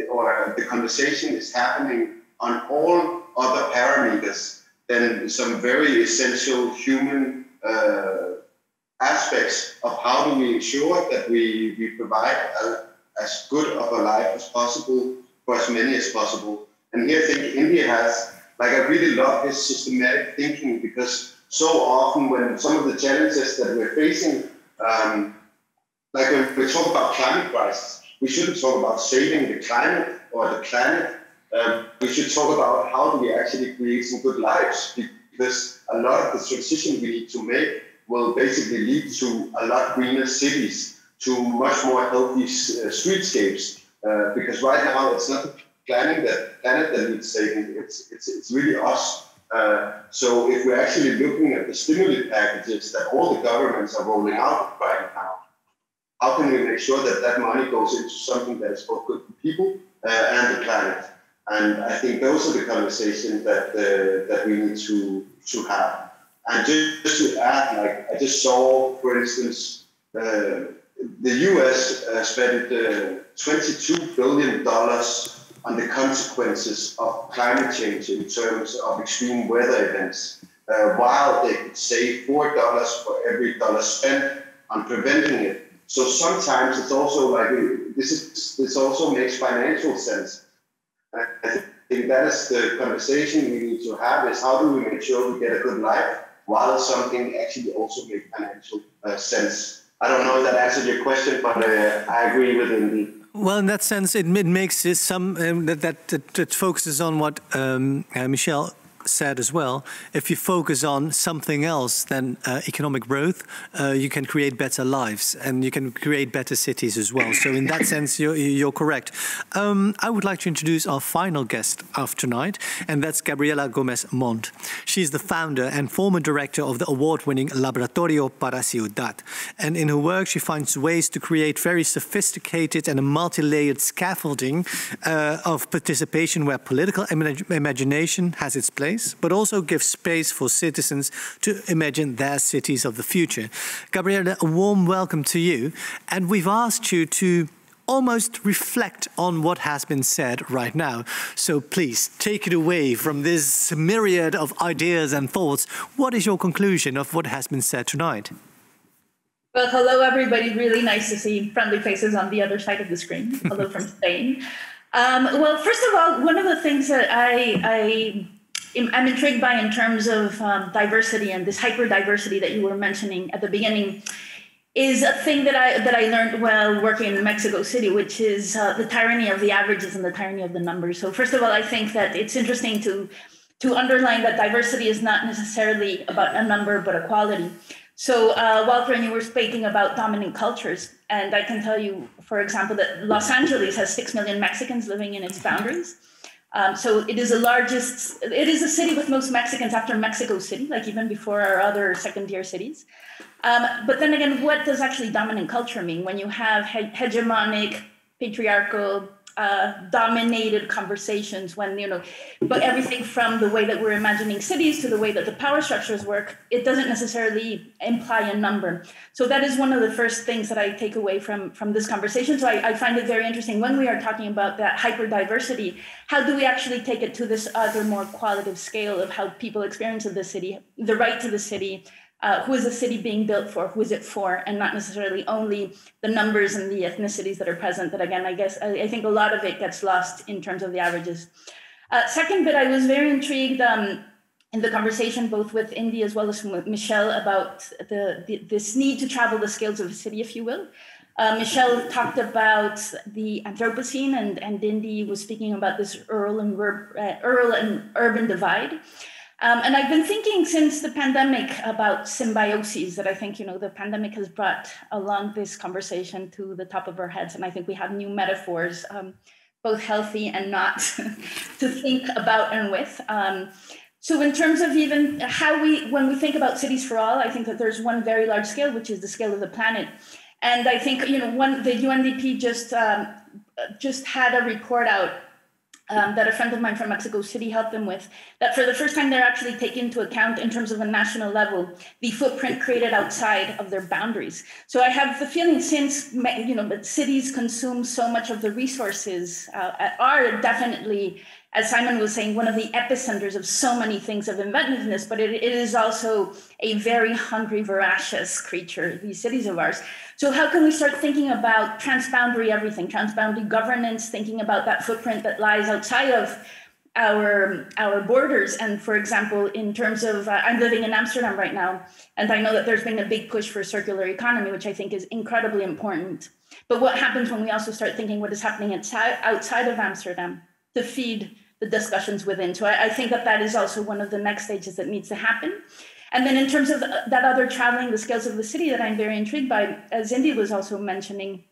or the conversation is happening on all other parameters than some very essential human aspects of how do we ensure that we provide as good of a life as possible for as many as possible. And here I think India has, I really love this systematic thinking, because so often when some of the challenges that we're facing, like when we talk about climate crisis, we shouldn't talk about saving the climate or the planet. We should talk about how do we actually create some good lives, because a lot of the transition we need to make will basically lead to a lot greener cities, to much more healthy streetscapes. Because right now it's not the planet that needs saving; it's really us. So if we're actually looking at the stimulus packages that all the governments are rolling out right now, how can we make sure that that money goes into something that is both good for people and the planet? And I think those are the conversations that we need to have. And just to add, I just saw, for instance, the US spent $22 billion on the consequences of climate change in terms of extreme weather events, while they could save $4 for every dollar spent on preventing it. So sometimes it's also this also makes financial sense. I think that is the conversation we need to have, is how do we make sure we get a good life while something actually also makes financial sense. I don't know if that answered your question, but I agree with Indy. Well, in that sense, it makes it some that focuses on what Michelle said as well. If you focus on something else than economic growth, you can create better lives and you can create better cities as well. So in that sense, you're correct. I would like to introduce our final guest of tonight, and that's Gabriela Gomez Montt. She's the founder and former director of the award-winning Laboratorio para Ciudad. And in her work, she finds ways to create very sophisticated and multi-layered scaffolding of participation where political imagination has its place, but also give space for citizens to imagine their cities of the future. Gabriela, a warm welcome to you. And we've asked you to almost reflect on what has been said right now. So please take it away from this myriad of ideas and thoughts. What is your conclusion of what has been said tonight? Well, hello, everybody. Really nice to see friendly faces on the other side of the screen. Hello from Spain. Well, first of all, one of the things that I'm intrigued by in terms of diversity and this hyper-diversity that you were mentioning at the beginning is a thing that I learned while working in Mexico City, which is the tyranny of the averages and the tyranny of the numbers. So first of all, I think that it's interesting to underline that diversity is not necessarily about a number, but a quality. So Walter, and you were speaking about dominant cultures. And I can tell you, for example, that Los Angeles has 6 million Mexicans living in its boundaries. So it is a city with most Mexicans after Mexico City, like even before our other second-tier cities. But then again, what does actually dominant culture mean when you have hegemonic, patriarchal, dominated conversations when, but everything from the way that we're imagining cities to the way that the power structures work, it doesn't necessarily imply a number. So that is one of the first things that I take away from this conversation. So I find it very interesting when we are talking about that hyper-diversity, how do we actually take it to this other more qualitative scale of how people experience the city, the right to the city, who is the city being built for, who is it for, and not necessarily only the numbers and the ethnicities that are present. That again, I think a lot of it gets lost in terms of the averages. Second bit, I was very intrigued in the conversation, both with Indy as well as with Michelle, about this need to travel the scales of a city, if you will. Michelle talked about the Anthropocene, and Indy was speaking about this rural and urban divide. And I've been thinking since the pandemic about symbioses, that I think, the pandemic has brought along this conversation to the top of our heads. And I think we have new metaphors, both healthy and not, to think about and with. So in terms of even when we think about cities for all, I think that there's one very large scale, which is the scale of the planet. And I think, the UNDP just had a report out that a friend of mine from Mexico City helped them with, that for the first time they're actually taking into account in terms of a national level, the footprint created outside of their boundaries. So I have the feeling since, cities consume so much of the resources, are definitely, as Simon was saying, one of the epicenters of so many things of inventiveness, but it is also a very hungry, voracious creature, these cities of ours. So how can we start thinking about transboundary everything, transboundary governance, thinking about that footprint that lies outside of our borders? And for example, in terms of, I'm living in Amsterdam right now, and I know that there's been a big push for circular economy, which I think is incredibly important. But what happens when we also start thinking what is happening outside of Amsterdam to feed the discussions within? So I think that is also one of the next stages that needs to happen. And then in terms of that other traveling the scales of the city that I'm very intrigued by, as Indy was also mentioning,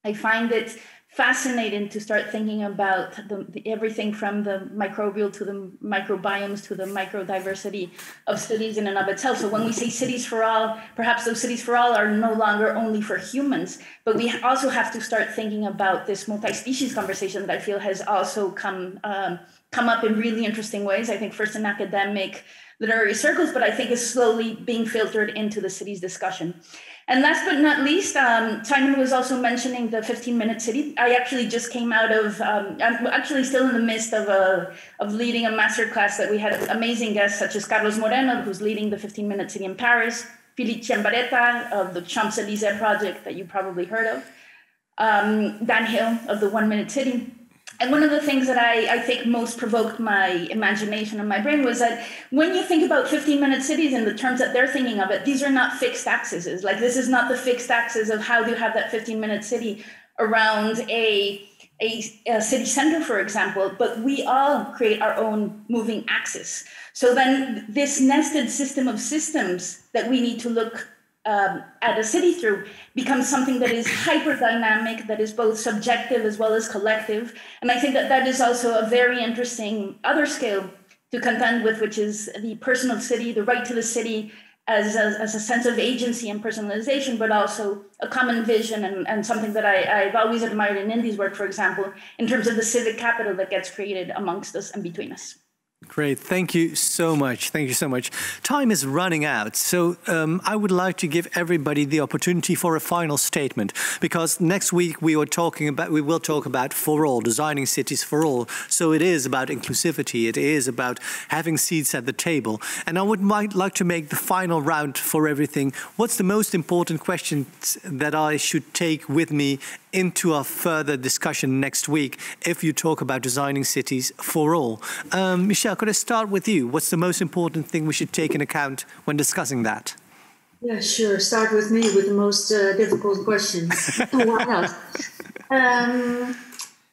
I find it fascinating to start thinking about everything from the microbial to the microbiomes to the microdiversity of cities in and of itself. So when we say cities for all, perhaps those cities for all are no longer only for humans, but we also have to start thinking about this multi-species conversation that I feel has also come up in really interesting ways. I think first in academic literary circles, but I think is slowly being filtered into the city's discussion. And last but not least, Simon was also mentioning the 15-minute city. I actually just came out of, I'm actually still in the midst of leading a masterclass that we had amazing guests such as Carlos Moreno, who's leading the 15-minute city in Paris, Philippe Chambaretta of the Champs-Élysées project that you probably heard of, Dan Hill of the 1 Minute City. And one of the things that I think most provoked my imagination and my brain was that when you think about 15-minute cities in the terms that they're thinking of it, these are not fixed axes. Like this is not the fixed axis of how do you have that 15-minute city. around a city center, for example, but we all create our own moving axis. So then this nested system of systems that we need to look at a city through becomes something that is hyper dynamic, that is both subjective as well as collective. And I think that that is also a very interesting other scale to contend with, which is the personal city, the right to the city as a sense of agency and personalization, but also a common vision and something that I've always admired in Indy's work, for example, in terms of the civic capital that gets created amongst us and between us. Great. Thank you so much. Thank you so much. Time is running out. So I would like to give everybody the opportunity for a final statement, because next week we will talk about for all, designing cities for all. So it is about inclusivity. It is about having seats at the table. And I would like to make the final round for everything. What's the most important question that I should take with me into our further discussion next week if you talk about designing cities for all? Michelle, could I start with you? What's the most important thing we should take into account when discussing that? Yeah, sure. Start with me with the most difficult question. Why not?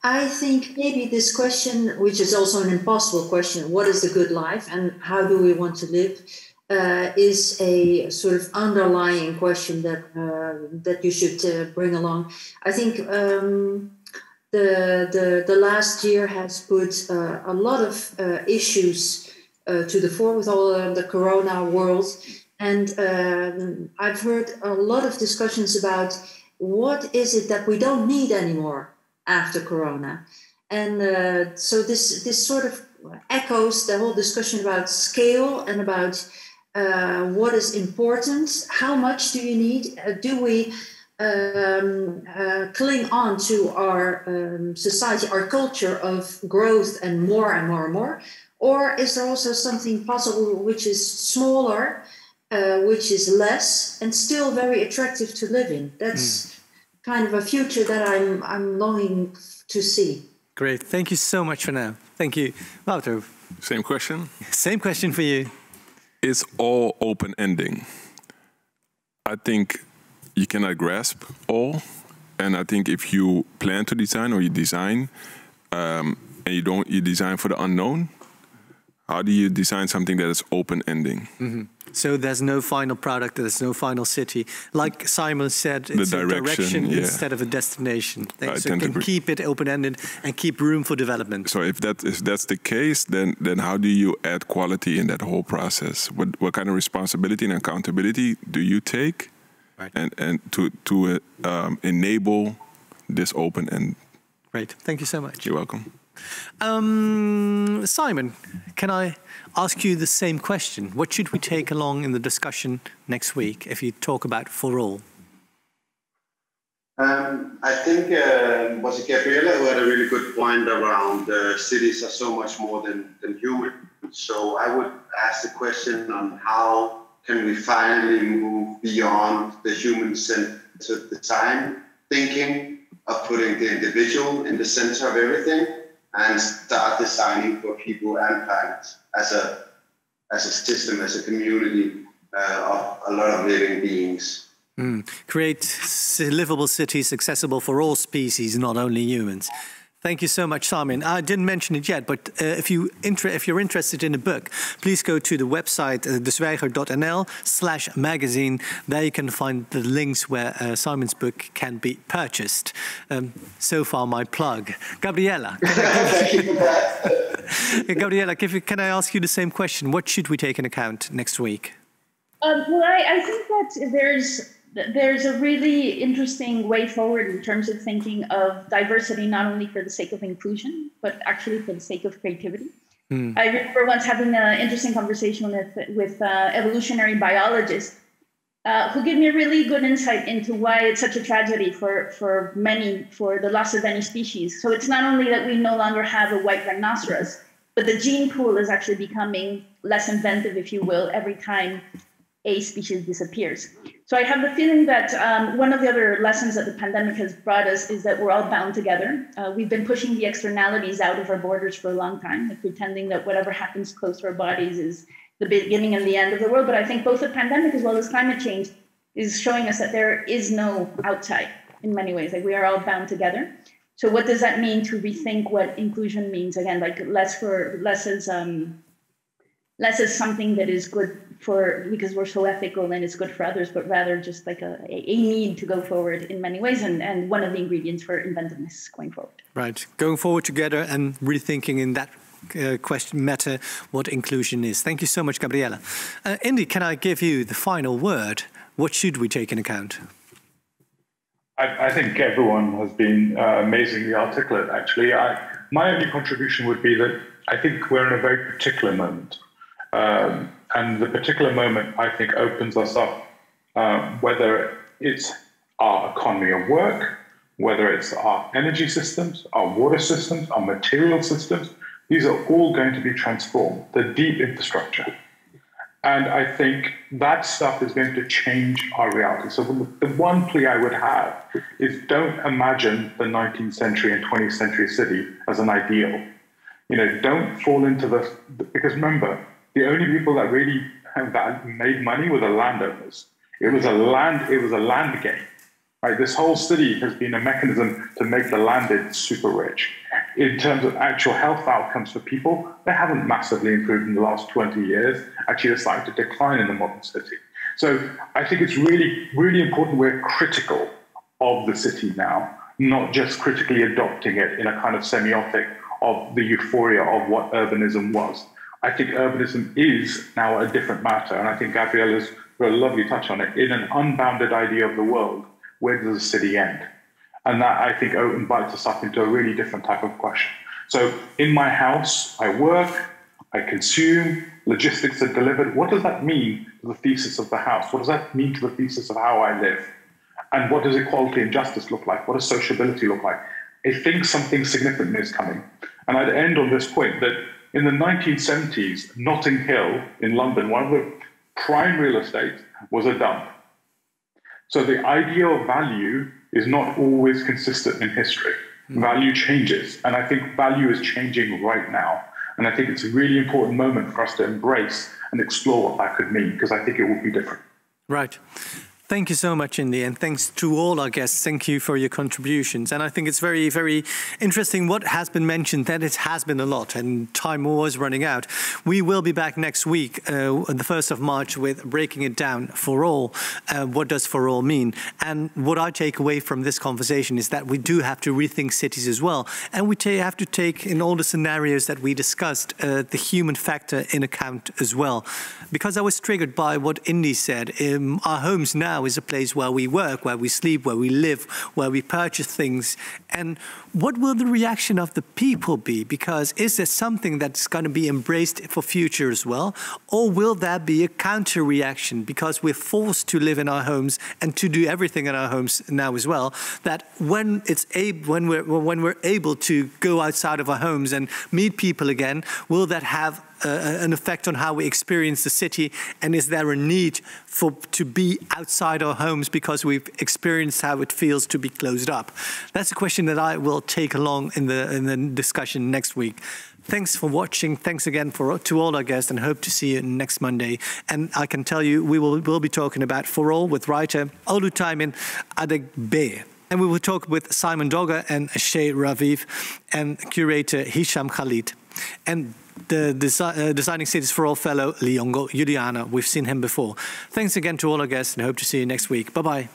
I think maybe this question, which is also an impossible question, what is the good life and how do we want to live, is a sort of underlying question that you should bring along. I think the last year has put a lot of issues to the fore with all the Corona world, and I've heard a lot of discussions about what is it that we don't need anymore after Corona, and so this sort of echoes the whole discussion about scale and about what is important, how much do you need, do we cling on to our society, our culture of growth and more and more and more, or is there also something possible which is smaller, which is less and still very attractive to live in? That's kind of a future that I'm longing to see. Great, thank you so much for now. Thank you. Wouter. Same question? Same question for you. It's all open-ending. I think you cannot grasp all, and I think if you plan to design or you design, and you design for the unknown, how do you design something that is open-ending? Mm-hmm. So there's no final product, there's no final city. Like Simon said, it's a direction instead of a destination. So you can keep it open-ended and keep room for development. So if that's the case, then how do you add quality in that whole process? What kind of responsibility and accountability do you take, right, and to enable this open end? Great, thank you so much. You're welcome. Simon, can I ask you the same question? What should we take along in the discussion next week if you talk about for all? I think, was it Gabriella who had a really good point around cities are so much more than human. So I would ask the question on how can we finally move beyond the human-centered design thinking of putting the individual in the center of everything and start designing for people and planet as a system, as a community of a lot of living beings. Create livable cities accessible for all species, not only humans. Thank you so much, Simon. I didn't mention it yet, but if you're interested in the book, please go to the website dezwijger.nl/magazine. There you can find the links where Simon's book can be purchased. So far, my plug. Gabriella, Gabriella, can I ask you the same question? What should we take into account next week? Well, I think that there's a really interesting way forward in terms of thinking of diversity, not only for the sake of inclusion, but actually for the sake of creativity. I remember once having an interesting conversation with evolutionary biologists who gave me a really good insight into why it's such a tragedy for the loss of any species. So it's not only that we no longer have a white rhinoceros, but the gene pool is actually becoming less inventive, if you will, every time a species disappears. So I have the feeling that one of the other lessons that the pandemic has brought us is that we're all bound together. We've been pushing the externalities out of our borders for a long time, like pretending that whatever happens close to our bodies is the beginning and the end of the world. But I think both the pandemic as well as climate change is showing us that there is no outside. in many ways. Like we are all bound together. So what does that mean to rethink what inclusion means? Again, like less as something that is good for, because we're so ethical and it's good for others, but rather just like a need to go forward in many ways, and one of the ingredients for inventiveness going forward. Right, going forward together and rethinking in that question matter what inclusion is. Thank you so much, Gabriella. Indy, can I give you the final word? What should we take in account? I think everyone has been amazingly articulate, actually. My only contribution would be that I think we're in a very particular moment. And the particular moment, I think, opens us up, whether it's our economy of work, whether it's our energy systems, our water systems, our material systems. These are all going to be transformed, the deep infrastructure. And I think that stuff is going to change our reality. So the one plea I would have is don't imagine the 19th century and 20th century city as an ideal. You know, don't fall into because remember, the only people that really made money were the landowners. It was a land game. Right? This whole city has been a mechanism to make the landed super rich. In terms of actual health outcomes for people, they haven't massively improved in the last 20 years. Actually, they're starting to decline in the modern city. So I think it's really, really important we're critical of the city now, not just critically adopting it in a kind of semiotic of the euphoria of what urbanism was. I think urbanism is now a different matter, and I think Gabriella's got a lovely touch on it. In an unbounded idea of the world, where does the city end? And that, I think, invites us up into a really different type of question. So in my house, I work, I consume, logistics are delivered. What does that mean to the thesis of the house? What does that mean to the thesis of how I live? And what does equality and justice look like? What does sociability look like? I think something significant is coming. And I'd end on this point that in the 1970s, Notting Hill in London, one of the prime real estate was a dump. So the idea of value is not always consistent in history. Value changes, and I think value is changing right now. And I think it's a really important moment for us to embrace and explore what that could mean, because I think it will be different. Right. Thank you so much, Indy, and thanks to all our guests. Thank you for your contributions. And I think it's very, very interesting what has been mentioned, that it has been a lot, and time was running out. We will be back next week, on the 1st of March, with breaking it down for all. What does for all mean? And what I take away from this conversation is that we do have to rethink cities as well. And we have to take, in all the scenarios that we discussed, the human factor in account as well. Because I was triggered by what Indy said. Our homes now is a place where we work, where we sleep, where we live, where we purchase things. And what will the reaction of the people be? Because is there something that's going to be embraced for future as well? Or will there be a counter reaction because we're forced to live in our homes and to do everything in our homes now as well, that when we're able to go outside of our homes and meet people again, will that have an effect on how we experience the city? And is there a need to be outside our homes because we've experienced how it feels to be closed up? That's a question that I will take along in the discussion next week. Thanks for watching. Thanks again to all our guests, and hope to see you next Monday. And I can tell you, we'll be talking about For All with writer Tyranny Adegbe. And we will talk with Simon Dogger and Shay Raviv and curator Hisham Khalid. And the Designing Cities for All fellow Liongo Juliana. We've seen him before. Thanks again to all our guests, and hope to see you next week. Bye-bye.